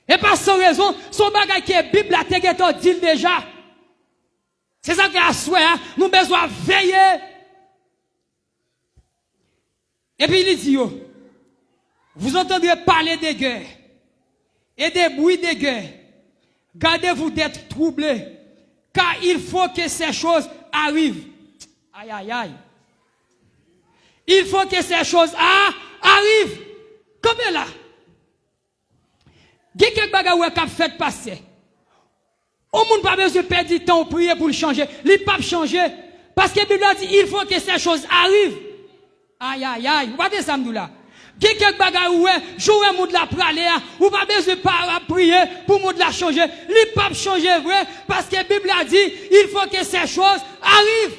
Et pas sans raison, son bagay qui est Bible la te dit déjà. C'est ça que à souhait, nous besoin veiller. Et puis il dit, vous entendrez parler des guerres et des bruits des guerres. Gardez-vous d'être troublés, car il faut que ces choses arrivent. Aïe, aïe, aïe. Il faut que ces choses arrivent. Comme là. Il y a quelques bagages qui ont fait passer. Au monde pas besoin de perdre du temps pour prier pour le changer. Il ne peut pas changer. Parce que la Bible dit, il faut que ces choses arrivent. Aïe, aïe, aïe. Vous voyez ça, là? Il y a quelques bagages où jouer monde la praler, ou pas besoin de prier pour monde la changer. Il ne peut pas changer, vrai, parce que la Bible a dit, il faut que ces choses arrivent.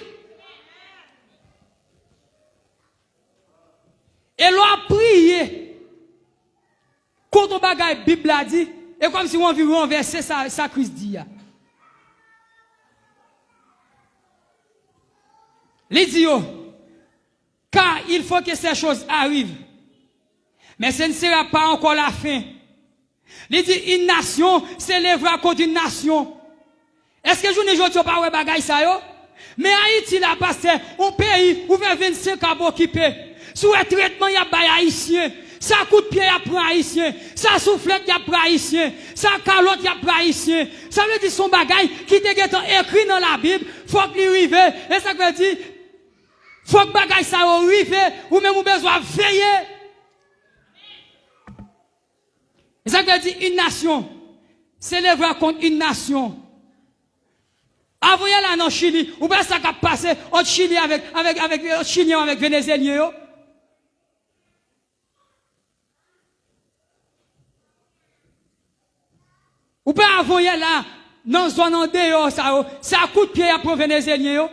Et l'on a prié. Quand on bagaille, la Bible a dit, et comme si on veut renverser sa Christ dit. Les dit, car il faut que ces choses arrivent. Mais ce ne sera pas encore la fin. Il dit, une nation s'élèvera contre une nation. Est-ce que je ne dis pas ouais bagaille ça yo? Mais Haïti là passé, un pays où 25 ans occupé. Sous un traitement y a bay haïtien. Ça coup de pied y a pris haïtien. Ça soufflette y a pris haïtien. Ça calotte y a pris haïtien. Ça veut dire son bagaille qui te écrit dans la Bible, faut que lui rive. Et ça veut dire faut que bagaille ça arrive ou même ou besoin veiller. Et ça veut dire une nation s'élèvera contre une nation. Avant là dans Chili, ou bien ça qui a passé entre Chili avec Chilien avec Vénézuélien. Ou bien avant là dans zone en dehors ça coup de pied pour Vénézuélien.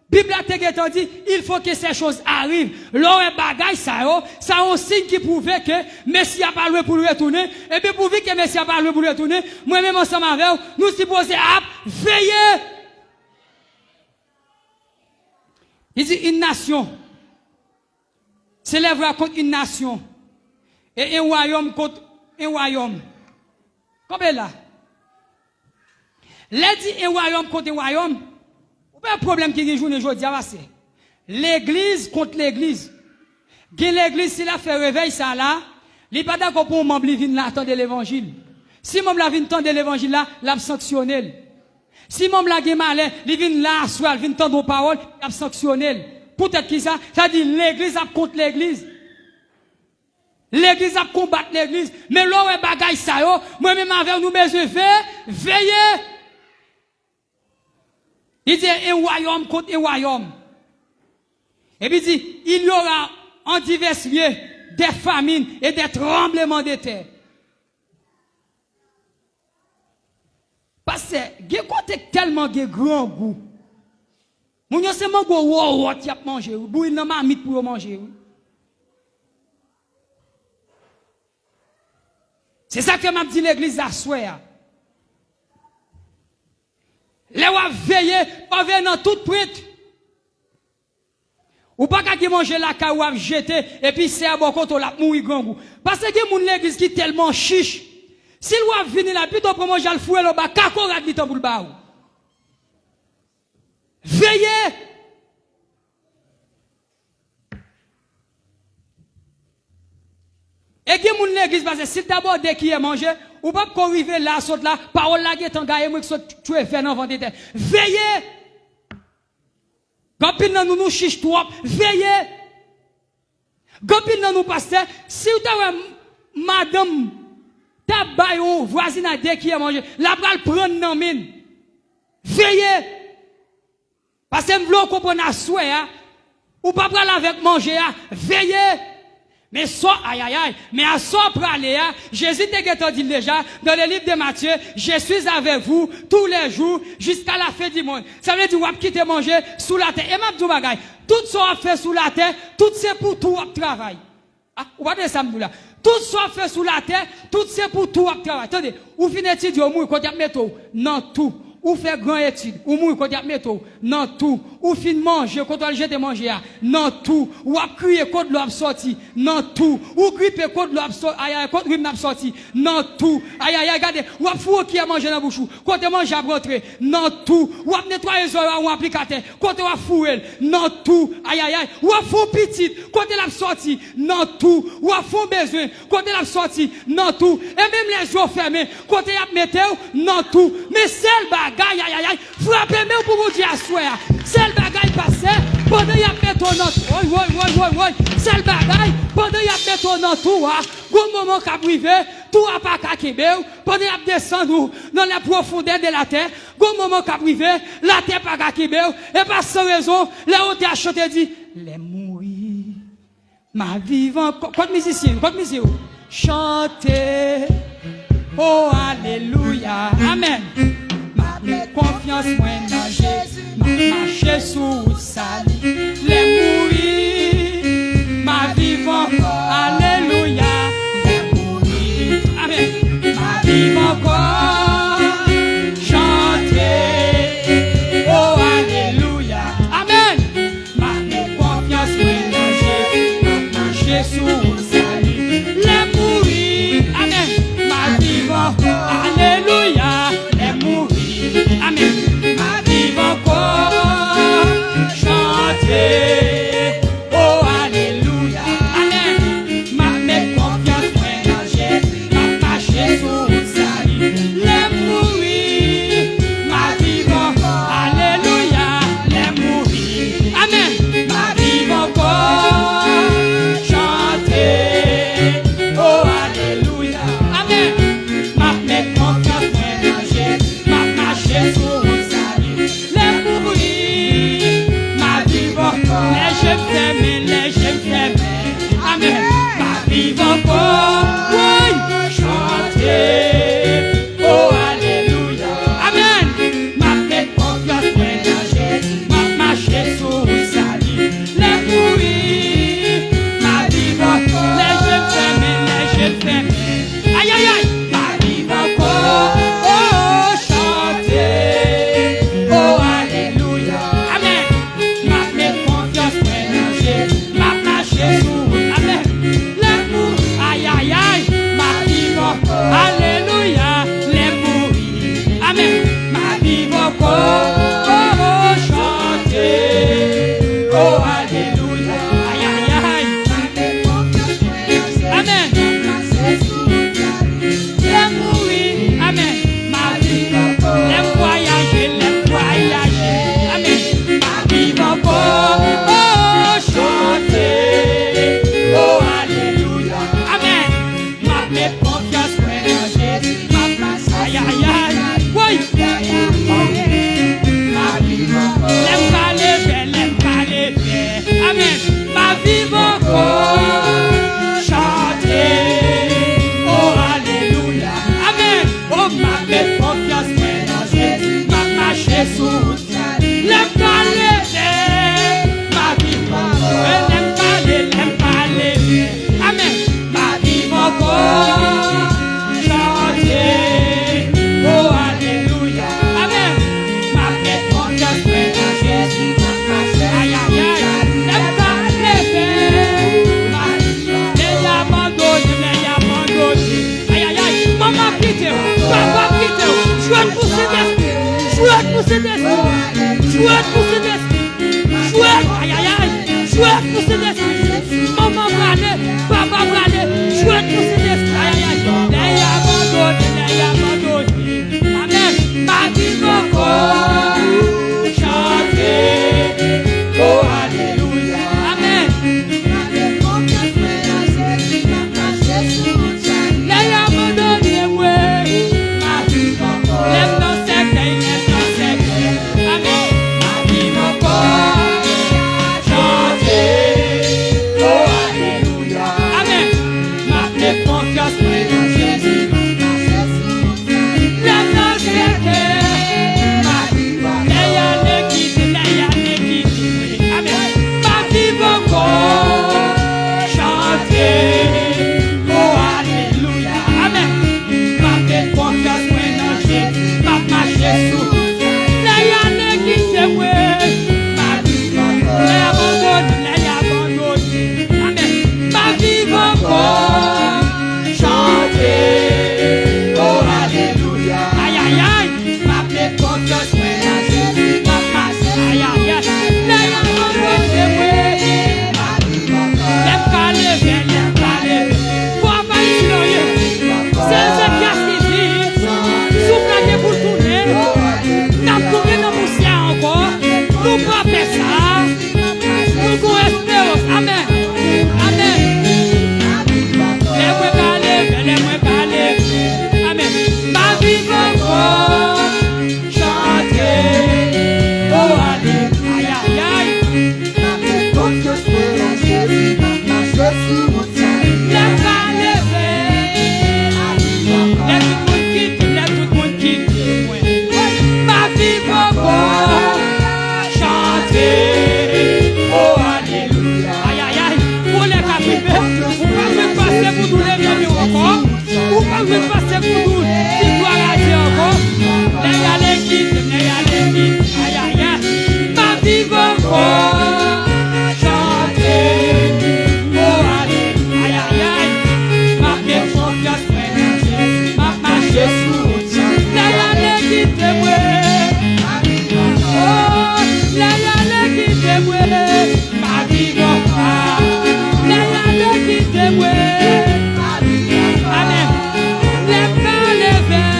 Bible a dit, il faut que ces choses arrivent. L'heure bagaille ça un signe qui prouvait que Messie a parlé pour le retourner. Et bien pour que Messie a parlé pour le retourner, moi-même ensemble avec vous, nous supposons veiller. Il dit une nation s'élèvera contre une nation et un royaume contre un royaume. Combien là? Là dit un royaume contre un royaume. Pas un problème qui est journée aujourd'hui, c'est l'église contre l'église. L'église, si la fait réveil, ça là, il n'est pas d'accord pour un membre qui vient attendre l'évangile. Si membre vient attendre l'évangile là, l'a sanctionné. Si membre la vient malin, il vient là, soit, il vient attendre nos paroles, l'a sanctionné. Peut-être qui ça dit l'église a contre l'église. L'église a combattre l'église. Mais là, ouais, bagaille ça, moi-même avec nous, besoin veiller. Il dit un royaume contre un royaume. Et puis il dit, il y aura en divers lieux des famines et des tremblements de terre. Parce que, il y a tellement de grand goût. Mon yon seulement go wow qui a mangé, ou il n'a pas mis pour manger. C'est ça que m'a dit l'église à soir. Les wa veiller, pas venir dans toute prête. Ou pas qu'à manger la caille ou à jeter, et puis c'est à bon côté, la mourir grand goût. Parce que moun l'église qui est tellement chiche. S'il va venir là, plutôt pour manger le fouet, le bas, kako rat dit pour le bas. Veillez! Et qui moun l'église, parce que si d'abord dès qu'il est mangé, ou pas qu'on arrive là, saute là, parole là, qui est en gagne, moi qui saute, tu es fait dans vente. Veillez! Gopil nan nous chiche trop, veillez. Gopil nan nous pasteur, si vous avez madame, ta bayon, voisine à deux qui a mangé, la pral prendre nan mine. Veillez. Parce que m'vlo comprendre à souhait, ou pas pral avec manger, veillez. Mais ça, aïe aïe aïe, mais à ça praler, Jésus te dit déjà, dans le livre de Matthieu, je suis avec vous tous les jours jusqu'à la fin du monde. Ça veut dire, vous quitter manger sous la terre. Et même tout bagay, tout ça a fait sous la terre, tout c'est pour tout travail. Ah, vous voyez ça, là. Tout ça fait sous la terre, tout c'est pour tout travail. Attendez, vous finissez étudier au moins, quand vous mettez non tout. Ou faire grand étude, ou mourir quand y métaux, non tout, ou fin manger quand on jette manger, non tout, ou a crier quand l'on sorti, non tout, ou gripper quand l'on sorti, aïe aïe quand l'on sorti, non tout, aïe aïe regardez, ou a fou qui a mangé dans bouche, quand on mange à rentrer, non tout, ou a nettoyer les oreilles ou applicateur, quand on a foué, non tout, aïe aïe aïe, ou a fou petit, quand on a sorti, non tout, ou a fou besoin, quand on a sorti, non tout, et même les yeux fermés, quand on a météo, non tout, mais celle aïe aïe aïe, frappez-moi pour vous dire à soi. C'est le bagaille passé, pendant y a mis ton nom. C'est le bagaille, pendant y a mis ton nom tout, au moment qu'a privé, tout a pas qu'à Québec, pendant y a descendu dans la profondeur de la terre, au moment qu'a privé, la terre pas qu'à Québec, et pas sans raison, là où tu as chanté dit, les mourir, ma vivant, quand musicien, chantez, oh alléluia, amen. Confiance moi dans Jésus, marcher sous salut, les mourir, ma vivant, alléluia, les mourir, amen, ma vivant encore, chanter, oh alléluia, amen, ma confiance moi dans Jésus, marcher sous salut, les mourir, amen, ma vivant, alléluia, les mourir. Amen. Ma vie encore chante. passer pour nous. Victoire à Dieu encore. Les gars, les guides. Aïe, aïe, aïe. Ma vie va encore chanter. Oh, allez, aïe, aïe, aïe. Ma vie confiance, ma marche sous. Les gars, les guides, oh, les gars, les guides, ma vie va encore. Les gars, les guides, amen. Les mains levées,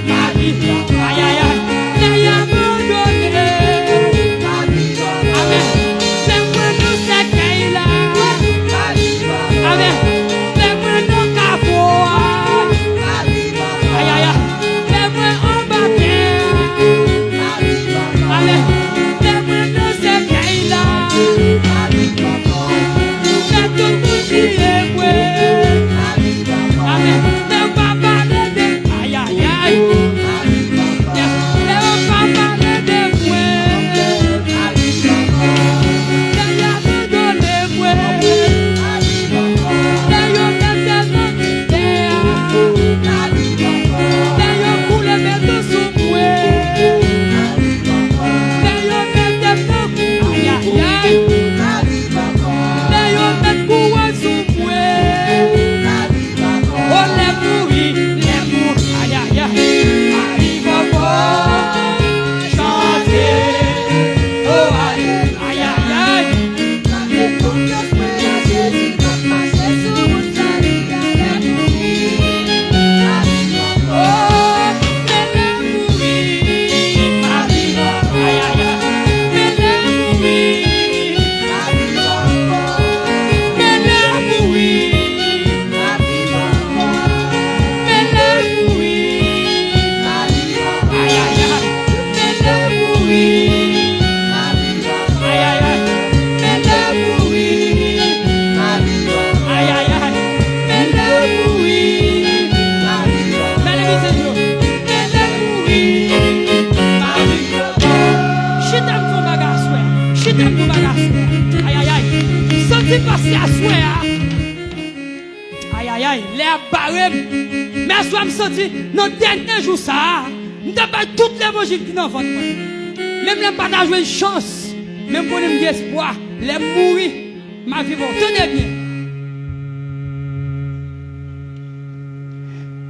ma vie, aïe, aïe, aïe. Les abandonnés, amen. Les mains nous s'écaillent là, amen. Les mains nous capoient, aïe, aïe, aïe. Les mains embarquées, amen. Les mains nous s'écaillent là, les tout bougies. Amen. Les papas de aïe aïe aïe. Les papas de moi. Les abandonnés moi. Les yomettes de terre. Les yocoulés mettent sous moi. Les yomettes de aïe aïe aïe. Les yomettes couent sous moi. Oh, les mourir, aïe, aïe, aïe, arrive encore, chanter, oh, aïe, aïe, aïe, aïe. Passer à souhait, aïe aïe aïe, les barèmes, mais soit me senti, dans le dernier jour ça, nous avons pas tout l'évangile qui nous vend. Même les pas jouer une chance, même pour les espoir, les mourir, ma vie va. Tenez bien.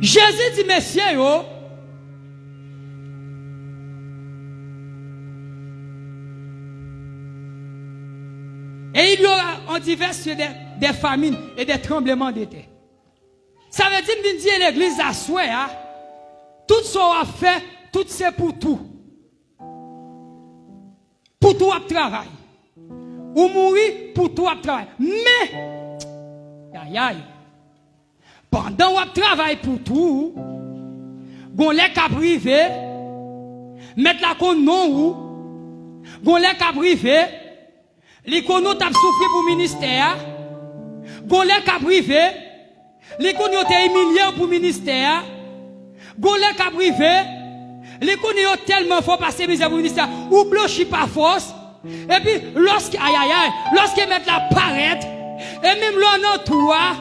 Jésus dit, messieurs, yo, et il y aura en divers des famines et des tremblements de terre. Ça veut dire que l'église a souhait, tout ce qu'on a fait, tout c'est pour tout. Pour tout à travail. Ou mourir pour tout à travail. Mais, aïe aïe, pendant qu'on travaille pour tout, on les cas privés, mettre la con non ou, on les cas privés, les connus t'a souffert pour le ministère. Golé ka privé. Les connus ont humilié pour le ministère. Golé ka privé. Les connus ont tellement fort passer misère pour le ministère. Ou blochi pas force. Et puis, lorsqu'ils mettent la parette, et même là, dans toi,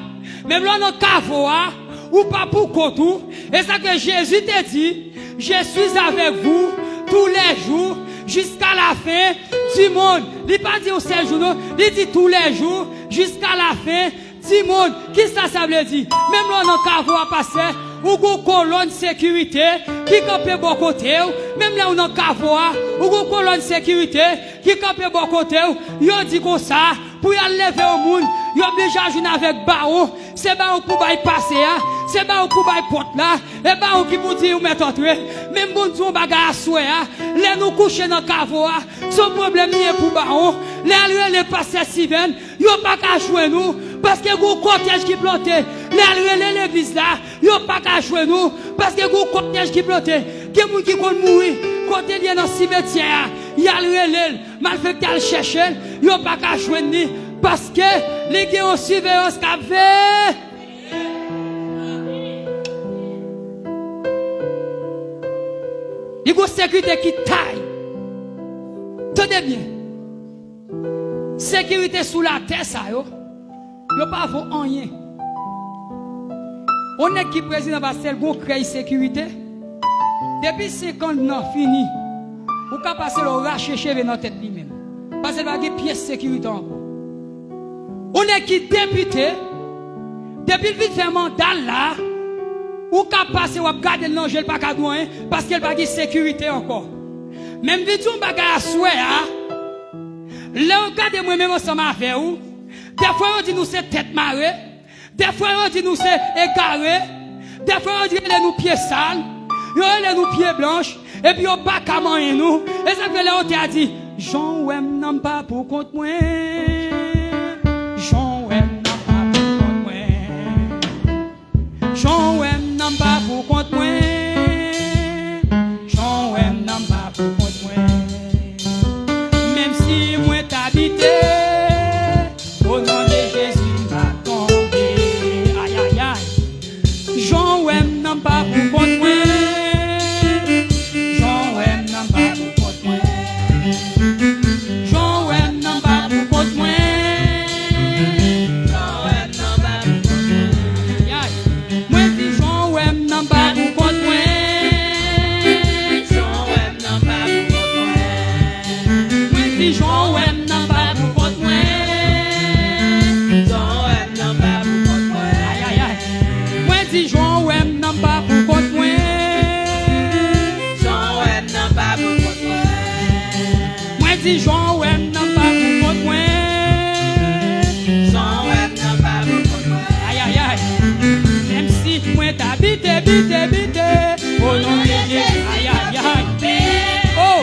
même là, dans cavoa, ou pas pour kotou, et ça que Jésus t'a dit, je suis avec vous tous les jours, jusqu'à la fin du monde. Il pas dit au 7 jours, il dit tous les jours, jusqu'à la fin du monde. Qui ça veut dire? Même là, dans cavoa passer, ou une colonne de sécurité qui campe bon côté, même là où on cavoa, ou une colonne de sécurité qui campe bon côté, yo dit comme ça, pour y aller lever au monde, yo obligé à jouer avec baron, c'est baron pour y passer, c'est baron pour y porte là, et baron qui vous dit ou mettre entrer, même bon Dieu bagarre à souhait, les nous coucher dans cavoa, son problème est pour baron, les passer Steven, yo pas qu'à jouer nous, parce que vous cortège qui planté, l'église là, yo pas qu'à jouer nous, parce que vous cortège qui planté, que moun qui kon mourir, côté lié dans cimetière, y a le malfecteur chercher, yo pas qu'à jouer ni, parce que les gens ont surveillance qu'a fait. Il y a une sécurité qui taille. Tenez bien. Sécurité sous la terre, ça, yo pas vaut rien. On est qui président Pastel, gon créé sécurité. Depuis 50 ans fini, ou ka passer le racher cheveux dans tête lui-même. Parce qu'il va avoir pièce sécurité encore. On est qui député, depuis le fait mandat là, ou ka passer ou garder l'angèle pas ka douane parce qu'elle va avoir sécurité encore. Même vite on bagay à souhait là, regardez moi même ensemble avec vous. Des fois on dit nous c'est tête marée, des fois on dit nous c'est égaré, des fois on dit nous pieds sales, on nous pieds blanches et puis on pas qu'à manger nous. Et ça fait là on t'a dit Jean ouem n'a pas pour compte moi. Jean ouem n'a pas pour compte moi. Jean ouem n'a pas pour compte moi. Jean ouem n'a pas pour compte moi. Même si moi t'habité au nom de Jésus va tomber. Aïe aïe aïe. Jean ouem n'a pas pour compte moi. Jean ouem n'a pas pour compte moi. Jean ouem n'a pas pour compte moi. Jean ouem n'a pas pour compte moi. Aïe aïe. Moi dis Jean ouem n'a pas pour compte moi. Jean ouem n'a pas pour compte moi. Moi dis Jean ouem n'a pas pour compte moi. Jean ouem n'a pas pour compte moi. Aïe aïe aïe. Moi dis Jean ouem n'a pas pour compte moi. Jean ouem n'a pas pour compte moi. Moi dis Jean ouem n'a pas pour compte moi. Jean ouem n'a pas pour compte moi. Aïe aïe aïe. Même si moi t'habite, au nom de Jésus. Aïe aïe aïe. Oh.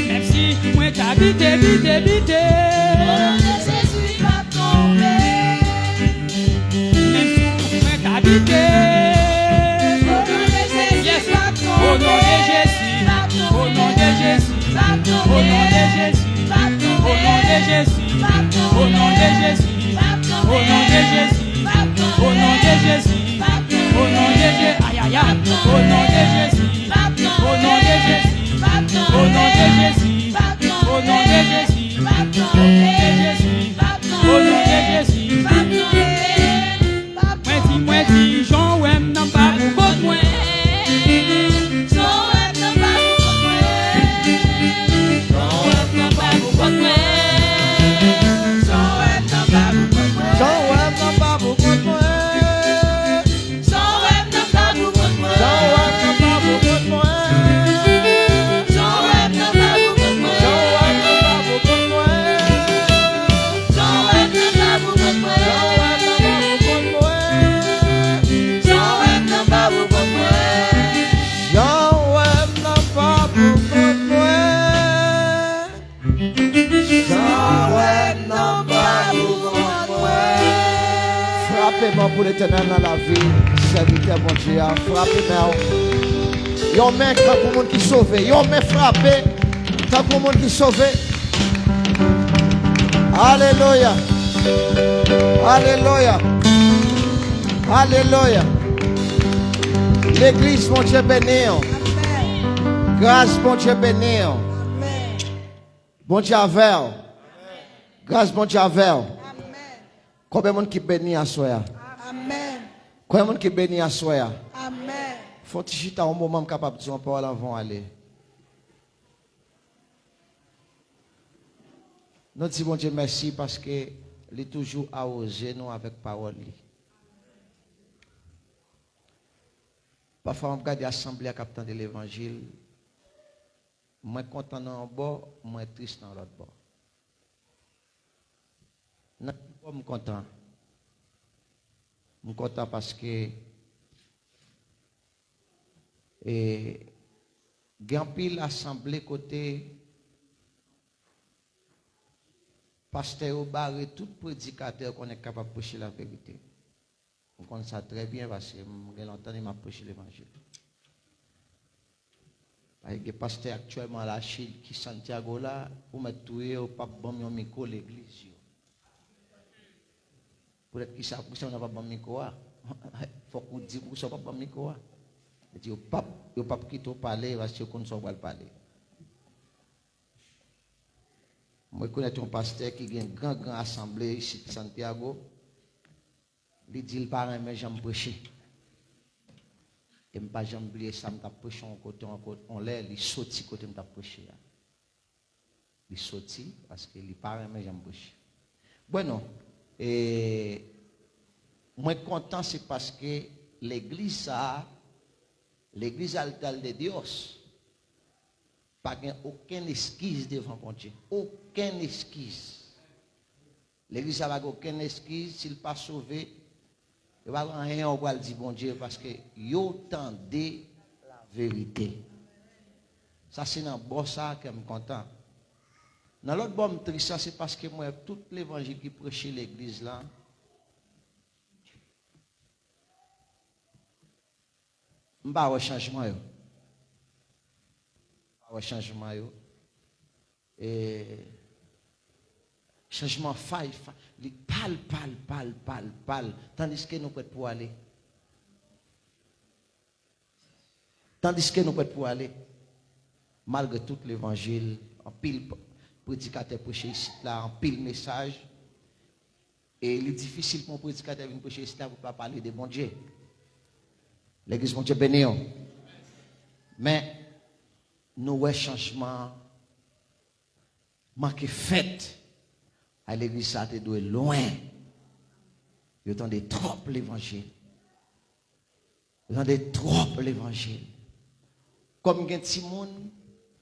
Même si moi t'habite, au nom de Jésus va tomber. Même si moi t'habite, au nom de Jésus, au nom de Jésus, au nom de Jésus, au nom de Jésus, au nom de Jésus, au nom de Jésus, au nom de Jésus, au nom de Jésus, aïe aïe aïe, au nom de Jésus, au nom de Jésus, au nom de Jésus, au nom de Jésus, au nom de Jésus, au nom de Jésus. Moi dis Jean ouem n'a pas pour compte moi. Jean ouem n'a pas pour compte moi. Jean ouem n'a pas pour compte moi. Jean ouem n'a pas pour compte moi. Jean ouem n'a pas pour compte moi. Jean ouem n'a pas pour compte moi. Jean ouem n'a pas pour compte moi. Jean ouem n'a pas pour compte moi. Jean ouem n'a pas pour compte moi. Jean ouem n'a pas pour compte moi. Jean ouem n'a pas pour compte moi. Jean ouem n'a pas pour compte moi. Jean ouem n'a pas pour compte moi. Frappez-moi pour l'éternel dans la vie, serviteur mon Dieu. Frappez-moi. Yon main quand pour monde qui sauve. Yon main frappé quand pour monde qui sauve. Alléluia. Alléluia. Alléluia. L'église, mon Dieu béni. Grâce, mon Dieu béni. Bon Dieu avec. Grâce, bon Dieu avec. Combien de monde qui bénit à soi? Amen. Combien de monde qui bénit à soi? Amen. Faut que tu un moment capable de dire parole avant aller. Nous disons bon Dieu merci parce que il est toujours arrosé nous avec parole. Parfois on regarde l'assemblée à capitaine de l'évangile. Moi content dans un bord, moi triste dans l'autre bord. Je suis content. Je suis content parce que il y a un pile assemblée côté pasteur au barré tout prédicateur qu'on est capable de prêcher la vérité. On connaît ça très bien parce que j'ai longtemps m'a prêché l'évangile. Il y a des pasteurs actuellement à la Chine qui Santiago là pour mettre tout au pape bon micro l'église. Pour être qui ça pour ça on n'a pas bon micro. Faut qu'on dise pour ça pas bon micro. Le pape qui te parler parce que qu'on soit parler. Moi, je connais un pasteur qui a une grande assemblée ici de Santiago. Il dit, le parent, mais j'aime prêcher. Et je ne pas jamais oublier ça, je prêché en côté, on l'air, il sorti côté je prêché. Il sorti parce que les parents, mais j'aime prêcher. Bueno, et moi content, c'est parce que l'église altar de Dieu, pas aucune esquisse devant mon Dieu. Aucune esquisse. L'église n'a aucune esquisse, s'il pas sauvé. Il va rien au bois dire bon Dieu parce que yo tendez la vérité. Ça c'est dans bon ça que je suis content. Dans l'autre bon triste c'est parce que moi tout l'évangile qui prêchait l'église là m'pa un changement yo. Pas changement yo. Et changement faille, il parle, tandis que nous pouvons pour aller. Tandis que nous pouvons pour aller, malgré tout l'évangile, en pile prédicateur prêcher ici, là, en pile message, et il est difficile pour un prédicateur de prêcher ici, là, pour ne pas parler de bon Dieu. L'église, bon Dieu, béni. Mais, nous avons un changement, manqué fait. À l'église, ça te doit loin. Vous entendez trop l'évangile. Vous entendez trop l'évangile. Comme il y a des gens,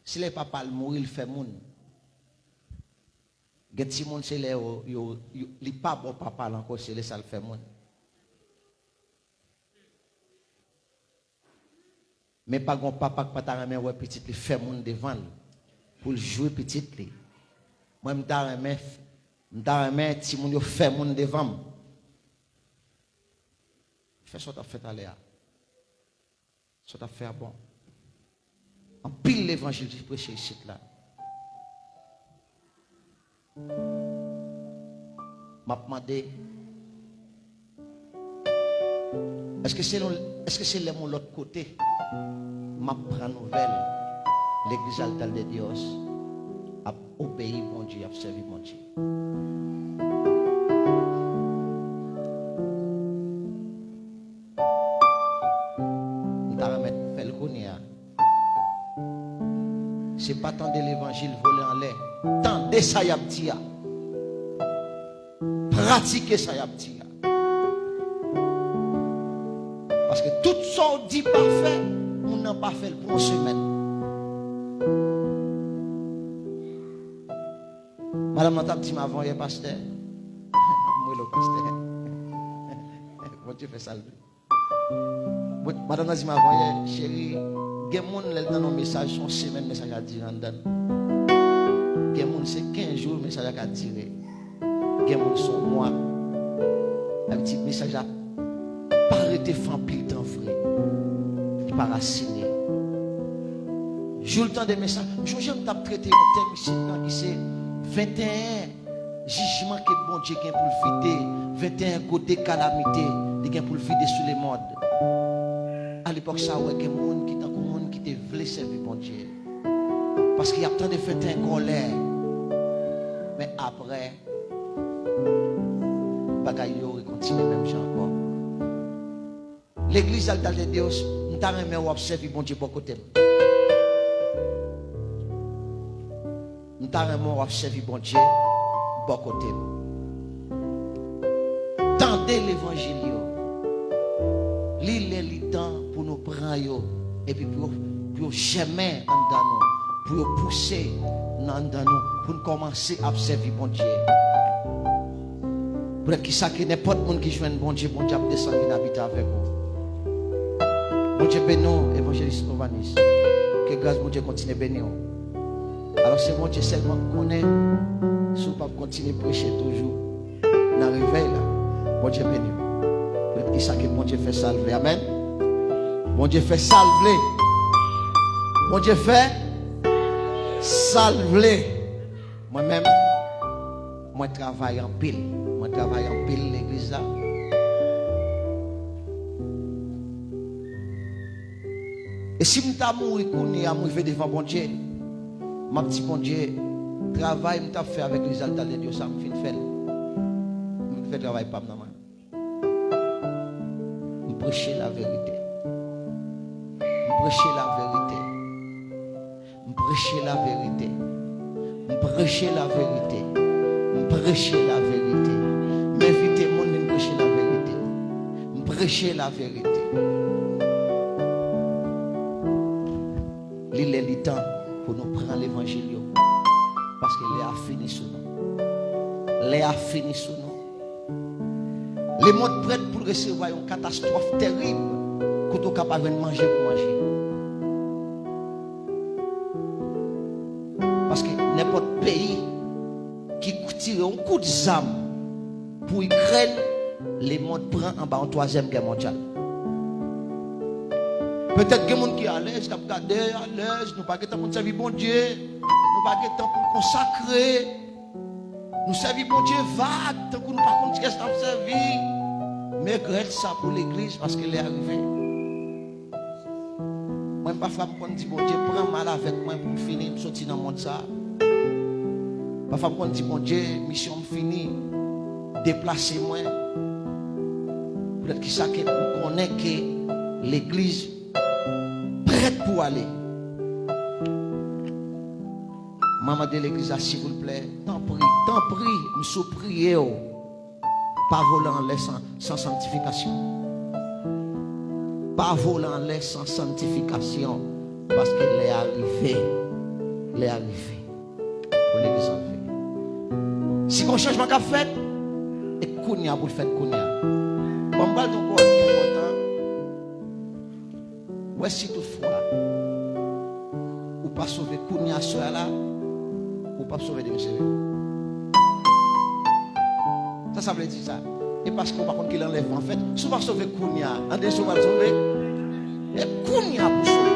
si les papas mourir, il fait moun. Il y a des gens, si les pas bon papa encore, c'est les ça le fait moun. Mais pas bon papa qui pas ta main ouais petit, il fait moun devant pour jouer petit. Moi, je m'ta si moun yo fait moun devant. Fais ça t'a fait aller. Ça t'a fait bon. En pile l'évangile qui prêche ici là. M'a demandé est-ce que c'est l'autre côté m'a prend nouvelle l'église altar de Dieu a obéi mon Dieu, a servi mon Dieu. C'est pas tant de l'évangile voler en l'air, tant de ça y a dit. Pratiquer ça y a dit. Parce que tout ça dit parfait, on n'a pas fait pour une semaine. Madame Notable dit m'avant hier pasteur. Moi le pasteur. Bon Dieu fait ça. Madame dit m'avant hier chérie. Gen moun lèl dans nos messages son semaine message à dire en dedans. Gen moun c'est 15 jours message à tirer. Gen moun son mois. Un petit message à pas arrêter fan pile temps vrai. Qui pas raciner. Jour le temps des messages, j'aime t'a traiter un thème ici qui c'est 21 jugements que bon Dieu gagne pour vider, 21 côté calamité, il gagne pour vider sur les modes. À l'époque ça ouais gen moun qui tant qui te voulait servir bon Dieu. Parce qu'il y a tant de fêtes en colère. Mais après, bagaille yo continue même genre encore. L'église altar de Dieu, nous t'a remis à servir bon Dieu pour côté. Nous t'a remis à servir bon Dieu pour côté. Tendez l'évangile yo. Lisez le temps pour nous prendre yo. Et puis pour jamais en nous, pour pousser dans nous, pour commencer à servir bon Dieu. Pour qui ça que n'importe monde qui joue bon Dieu a descendu d'habiter avec vous. Bon Dieu bénisse, évangéliste Novanis. Que grâce bon Dieu continue à bénir. Alors c'est bon Dieu seulement connaît, si vous pas continuer à prêcher toujours dans le réveil là. Bon Dieu bénisse. Pour qui ça que bon Dieu fait salver. Amen. Bon Dieu fait salver. Bon Dieu fait salver. Moi-même, moi travaille en pile. Moi travaille en pile l'église là. Et si je suis mort, je vais devant bon Dieu. Ma petit bon Dieu, travail que je fais avec les altaires de Dieu, ça me fait faire. Je fais travail pas maintenant. prêcher la vérité. Prêcher la vérité. Prêcher la vérité. Prêcher la vérité. Prêcher la vérité. M'inviter mon monde prêcher la vérité. Prêcher la vérité. Il est le temps pour nous prendre l'évangile parce qu'il a fini sous nous. Il a fini sous nous. Les mondes prêts pour recevoir une catastrophe terrible que tu es capable de manger pour manger. Parce que n'importe pays qui tire un coup de zame pour Ukraine, les mondes prennent en bas en 3e guerre mondiale. Peut-être que les gens qui sont à l'aise, qui sont à l'aise, nous pas temps pour servir bon Dieu, nous pas temps pour consacrer, nous servir bon Dieu vague, tant que nous pas compte ce que nous servir. Mais regrette ça pour l'église parce qu'elle est arrivée. Moi, parfois, je me dis, bon Dieu, prends mal avec moi pour finir, pour sortir dans le monde. Parfois, je me dis, bon Dieu, mission finie, déplacez-moi. Peut-être que ça, qu'on connaît que l'église prête pour aller. Maman de l'église, s'il vous plaît, t'en prie, me suppliez. Pas voler en l'air sans sanctification. Pas voler en l'air sans sanctification. Parce qu'il est arrivé. Il est arrivé. Pour l'église en fait. Si on changement qu'a fait, et Kounia pour le faire Kounia. Bon, je vais vous dire qui est important. Ouais, si toutefois, ou pas sauver Kounia soir là, ou pas sauver des messieurs. Ça veut dire ça. Et parce qu'on ne sait pas qu'il enlève en fait. Si on va sauver Kounia, on va sauver. Et Kounia pour sauver.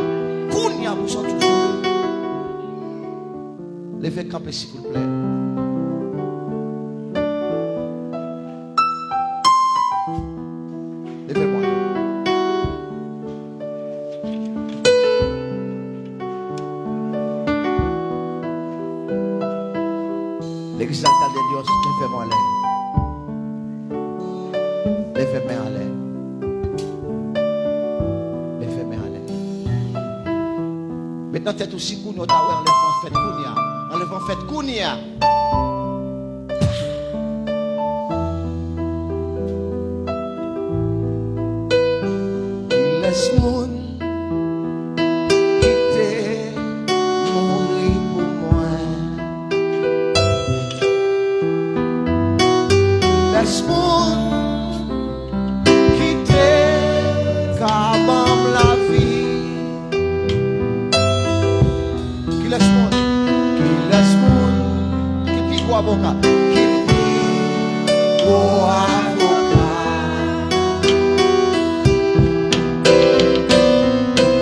Kounia pour sauver. Levez camper s'il vous plaît. Levez-moi. L'église de Dieu, levez-moi l'air. Levez-moi à l'air. Levez-moi à l'air. Maintenant, c'est aussi Kounia. Enlève en fait Kounia. Enlève en fait Kounia. Il laisse mon quitter mourir pour moi. Il laisse mon avocat qui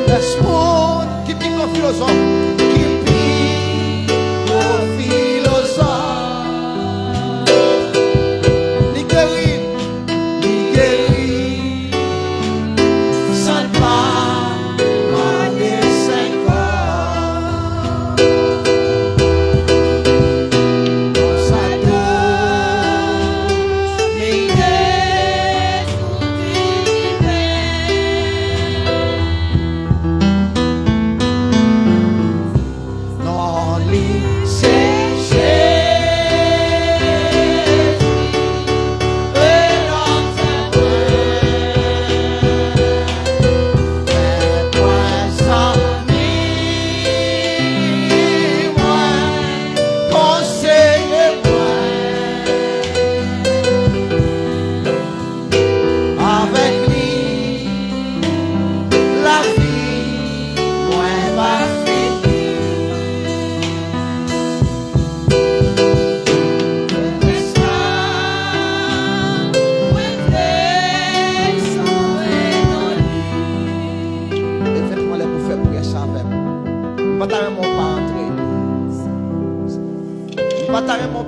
laisse-moi qui pique au philosophe qui pique au philosophe li guérit sans pas des 5 ans.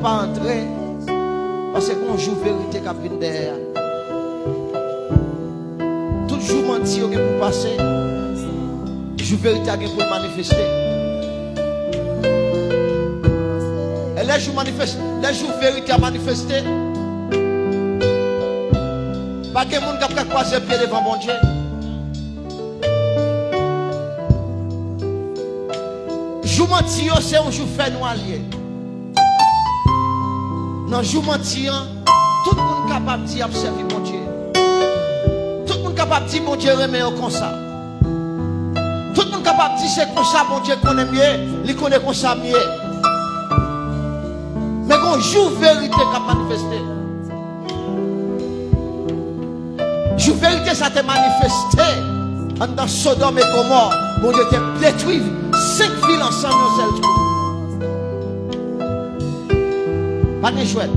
Pas entrer parce qu'on joue vérité qui vient derrière. Tout jour mentir pour passer, joue vérité pour manifester. Et les jours vérité à manifester. Pas que monde qui a croisé pied devant bon Dieu. Jou menti c'est un jour fait nous allier. Dans jou menti, tout le monde capable de dire observer mon Dieu. Tout le monde capable de dire mon Dieu remet comme ça. Tout le monde capable de dire c'est comme ça mon Dieu connaît mieux, il connaît comme ça mieux. Mais quand jour vérité qu'a manifesté. Jour vérité ça t'a manifesté dans Sodome et Gomorrhe. Mon Dieu t'a détruit 5 villes ensemble dans seul jour. Pas de chouette.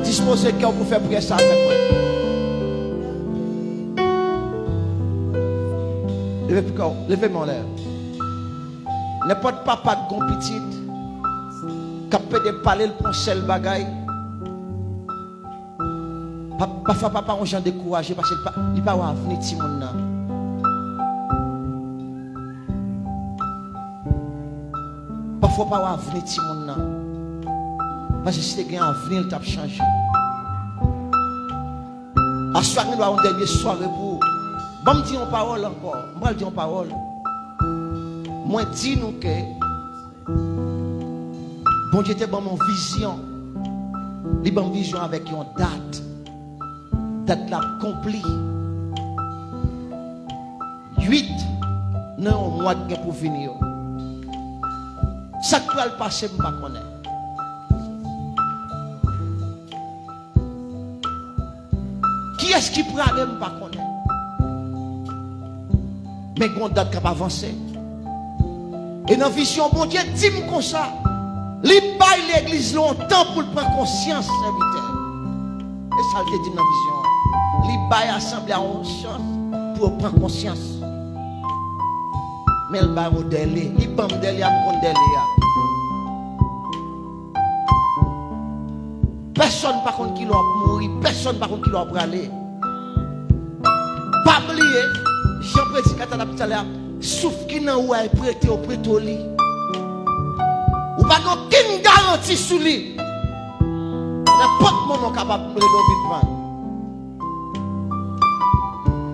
Disposez cœur pour faire prier ça avec moi. Levez-moi l'air. N'importe papa de gon petite, capable de parler le conseil bagaille. Parfois papa on gens découragé parce qu'il pas va venir ti moun nan. Parfois pas va venir ti moun nan. Parce que si tu as un avenir, tu as changé. À ce soir, nous avons une dernière soirée pour. Je vais dire une parole encore. Je vais dire une parole. Moi, dis-nous que. Bon Dieu, c'était mon vision. Il y a une vision avec une date. Date là accomplie. 8 non, mois pour venir. Ça qui va le passer, je ne sais pas connaître. Qui est-ce qui prend aller, je ne sais pas connaître. Mais quand on date qui va avancer. Et dans la vision, bon Dieu, dis-moi comme ça. Il baille l'église longtemps pour prendre conscience, serviteur. Et ça, je dit dans la vision. Il baille l'assemblée à conscience pour prendre conscience. Mais il baille au délai. Il baille au délai à prendre délai. Personne par contre qui doit mourir. Personne par contre qui doit brûler. Pas oublier. Jean-Prédicateur tout à l'heure. Souffle qui n'a pas prêté au prêtoli. Ou pas aucune garantie sur lui. N'importe moment capable de me prendre.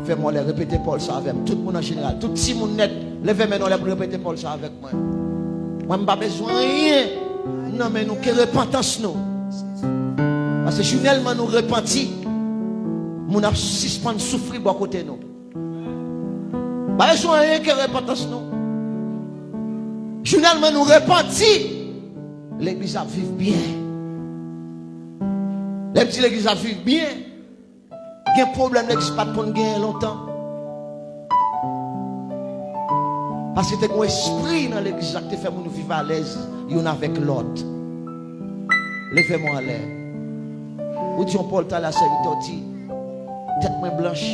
Fais-moi les répéter Paul ça avec moi. Tout le monde en général. Tout le monde net. Levez maintenant les répéter Paul ça avec moi. Moi, je n'ai pas besoin de rien. Non, mais nous, que repentance nous. Parce que journellement nous repentis. Nous avons suspendu souffrir à côté de nous. Pas besoin de rien que repentance nous. Journellement nous repentis. L'église a vivre bien. L'église a vivre bien. Il y a un problème l'église pas pour gagner longtemps. Parce que tu as un esprit dans l'église qui fait nous vivre à l'aise l'un avec l'autre. Levez-moi à l'air. Ou dit Paul t'a la serviteur dit tête main blanche.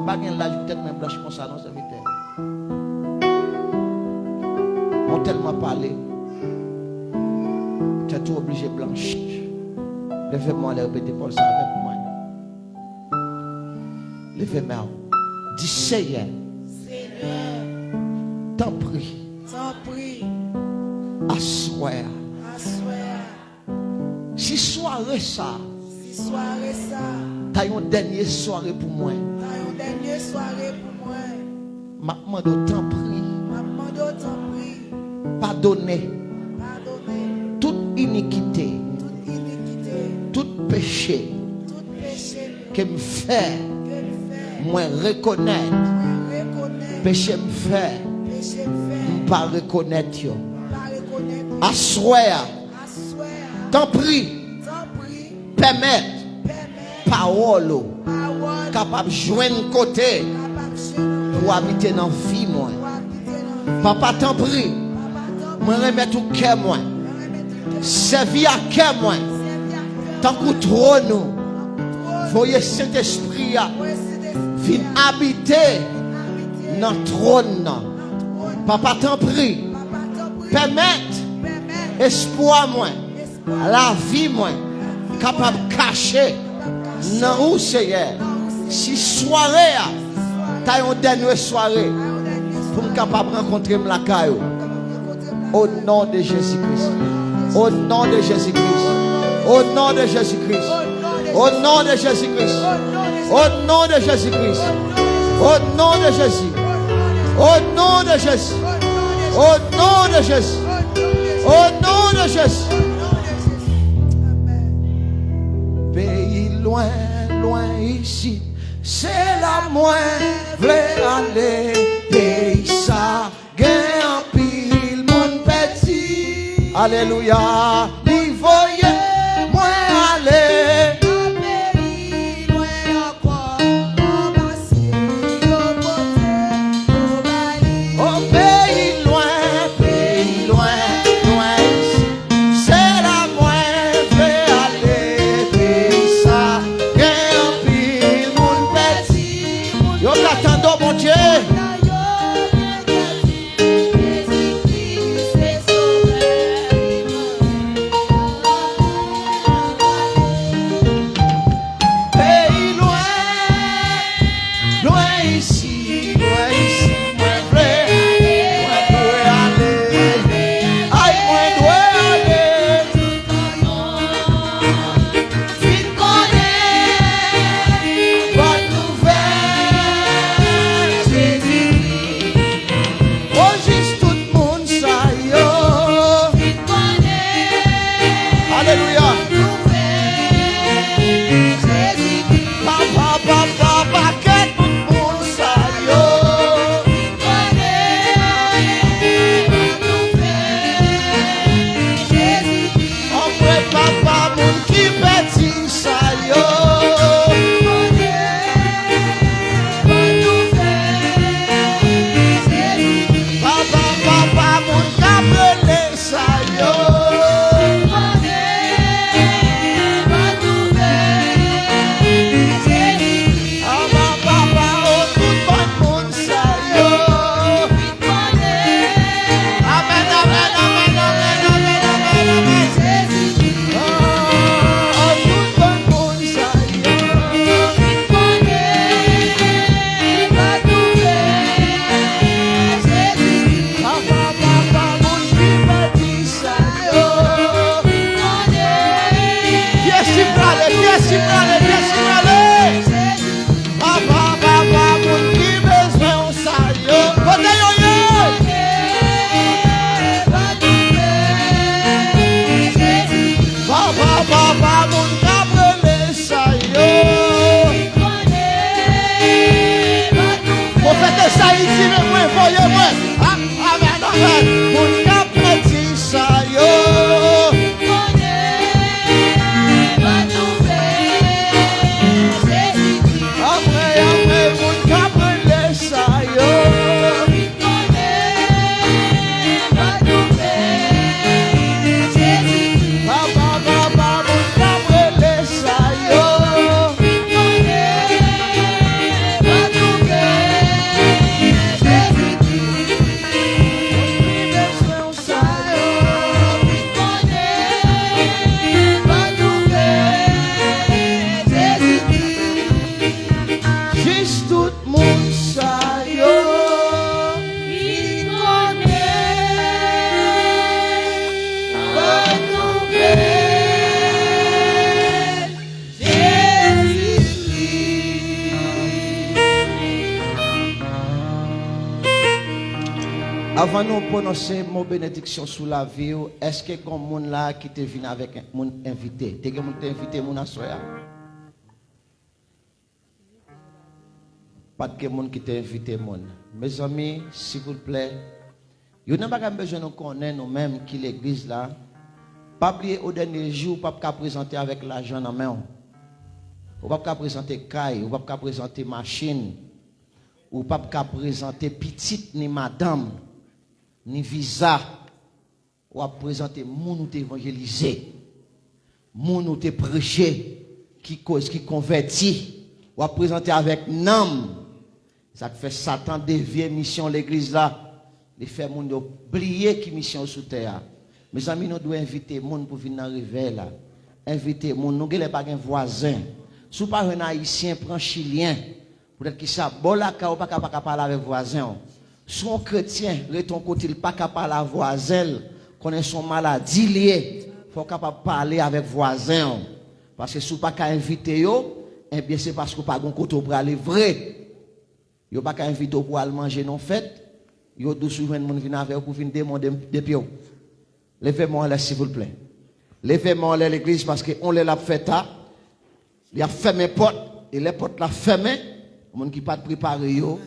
Pas gain l'âge tête main blanche comme ça non serviteur. On tellement parlé. Tu es tout obligé blanche. Levez-moi à l'air répéter Paul ça avec moi. Levez-moi. Dis Seigneur. T'en prie. Assoir. Si soirée ça. T'as une dernière soirée pour moi. Maman t'en prie. Pardonnez. Toute iniquité. Tout péché. Que me fait. Moi reconnaître. Péché me fait. Pas reconnaître. Assoir. T'en prie. Permettre. Parole. Capable de joindre côté. Pour habiter dans la vie, moi. Papa, t'en prie. Moi, remettre au cœur, moi. Servir à cœur, moi. Tant que trop nous. Voyez cet esprit, viens habiter dans le trône. Papa, t'en prie. Permettre espoir, moi. La vie, moi. Capable de cacher. Non, où c'est. Si soirée, t'as une dernière soirée. Pour me capable de rencontrer la caillou. Au nom de Jésus-Christ. Au nom de Jésus-Christ. Au nom de Jésus-Christ. Au nom de Jésus-Christ. Au nom de Jésus-Christ. Au nom de Jésus. Au nom de Jésus. Au nom de Jésus. Au nom de Jésus. Pays loin, loin ici. C'est la moins v'lait aller. Pays ça, gain en pile, mon petit. Alléluia. L'y voyez, moi aller. Avant nous prononcer mon bénédiction sous la vie, est-ce que comme monde là qui te vient avec mon invité, t'es que mon invité mon assoya? Pas de monde qui t'a invité mon. Mes amis, s'il vous plaît, vous n'avez pas besoin de nous connaître nous-mêmes qui l'église là. Pas oublier au dernier jour, pas qu'à présenter avec l'argent en main. Ou pas qu'à présenter caille, ou pas qu'à présenter machine, ou pas qu'à présenter petite ni madame. Ni visa, ou à présenter moun ou t'évangéliser, moun ou t'es prêcher, qui cause, qui convertit, ou à présenter avec nam. Ça fait Satan dévier mission l'église là, il fait moun oublier qui mission sous terre. Mes amis, nous devons inviter moun pour venir arriver là. Inviter moun, nous n'avons pas un voisin. Si vous pas un haïtien, prend chilien, peut-être qu'il ça, bon là, ou pas capable de parler avec voisin. Son chrétien, de ton côté, il n'est pas capable de voisin, connaît son maladie liée, il faut capable de parler avec voisin. Parce que si vous pas qu'à inviter yo, eh bien c'est parce que pas gon côté pour aller vrai. Yo pas qu'à inviter pour aller manger non fête. Yo dou souvent moun vinn avec pour venir demander depuis yo. Levez-moi là s'il vous plaît. Levez-moi là l'église parce que on l'a fait ta. Il a fermé porte et les portes la fermé. Moun qui pas préparé yo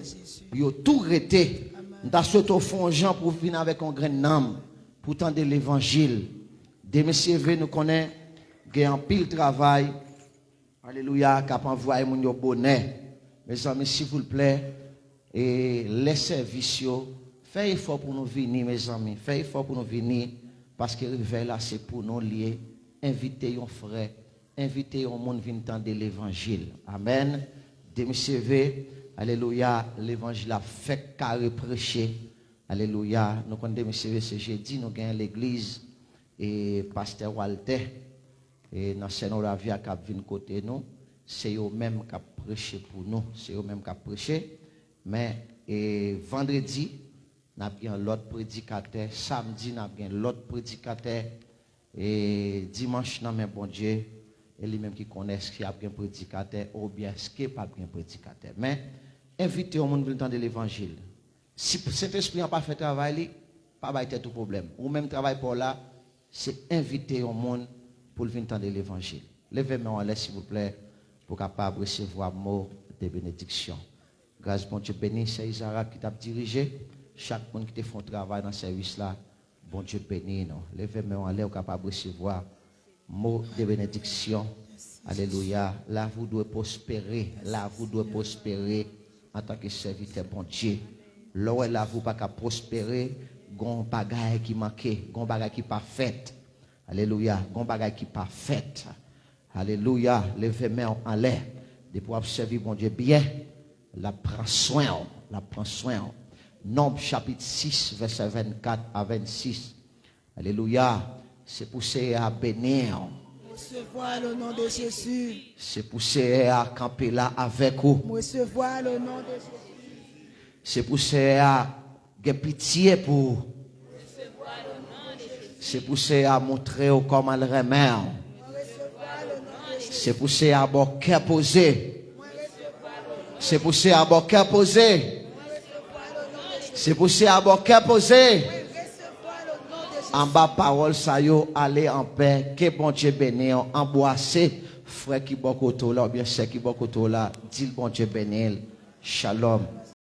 tout rété. Nous souhaité fond Jean pour venir avec un grain d'âme pour tendre l'évangile. Des messieurs nous connaît gagne en pile travail. Alléluia, cap envoyer moun yo bonnet. Mes amis s'il vous plaît et les services yo, faites effort pour nous venir mes amis, faites effort pour nous venir parce que réveil là c'est pour nous lier, inviter un frère, inviter un monde venir tendre l'évangile. Amen. Des messieurs, alléluia, l'évangile a fait carré prêcher. Alléluia, nous connaissons des messieurs, c'est jeudi, nous gagnons l'église et pasteur Walter et dans Sénoravia qui vient côté nous, c'est eux même qui prêché pour nous, c'est eux même qui prêché. Mais vendredi, nous avons l'autre prédicateur, samedi, nous avons l'autre prédicateur et dimanche, nous avons bon Dieu, et lui-même qui connaît ce qu'il y a un prédicateur ou bien ce qui n'est pas un prédicateur. Mais invitez au monde dans l'évangile. Si cet esprit n'a pas fait travail, pas être tout problème. Ou même travail pour là, c'est inviter au monde pour venir entendre l'évangile. Levez-moi en l'air, s'il vous plaît, pour capable recevoir mot de bénédiction. Grâce bon Dieu béni, c'est Isara qui t'a dirigé. Chaque monde qui te fait un travail dans ce service là, bon Dieu béni. Levez-moi en l'air, capable recevoir mot de bénédiction. Alléluia. Là, vous devez prospérer. Là, vous devez prospérer en tant que serviteur bon Dieu. Là, vous pas qu'à prospérer, gon bagaille qui manque, gon bagaille qui pas fait. Alléluia. Gon bagaille qui pas fait. Alléluia. Levez-moi en l'air. De pouvoir servir bon Dieu bien. La prend soin. La prend soin. Nombre chapitre 6, verset 24 à 26. Alléluia. C'est poussé à bénir. Recevoir le nom de Jésus. C'est poussé à camper là avec vous. Recevoir le nom de Jésus. C'est poussé à avoir pitié pour vous. C'est poussé à montrer comment le remettre. C'est poussé à avoir cœur posé. C'est poussé à avoir cœur posé. C'est poussé à avoir cœur posé. En bas parole ça yo aller en paix que bon Dieu béni embrasser frère qui beaucoup là bien c'est qui beaucoup là dit bon Dieu béni shalom.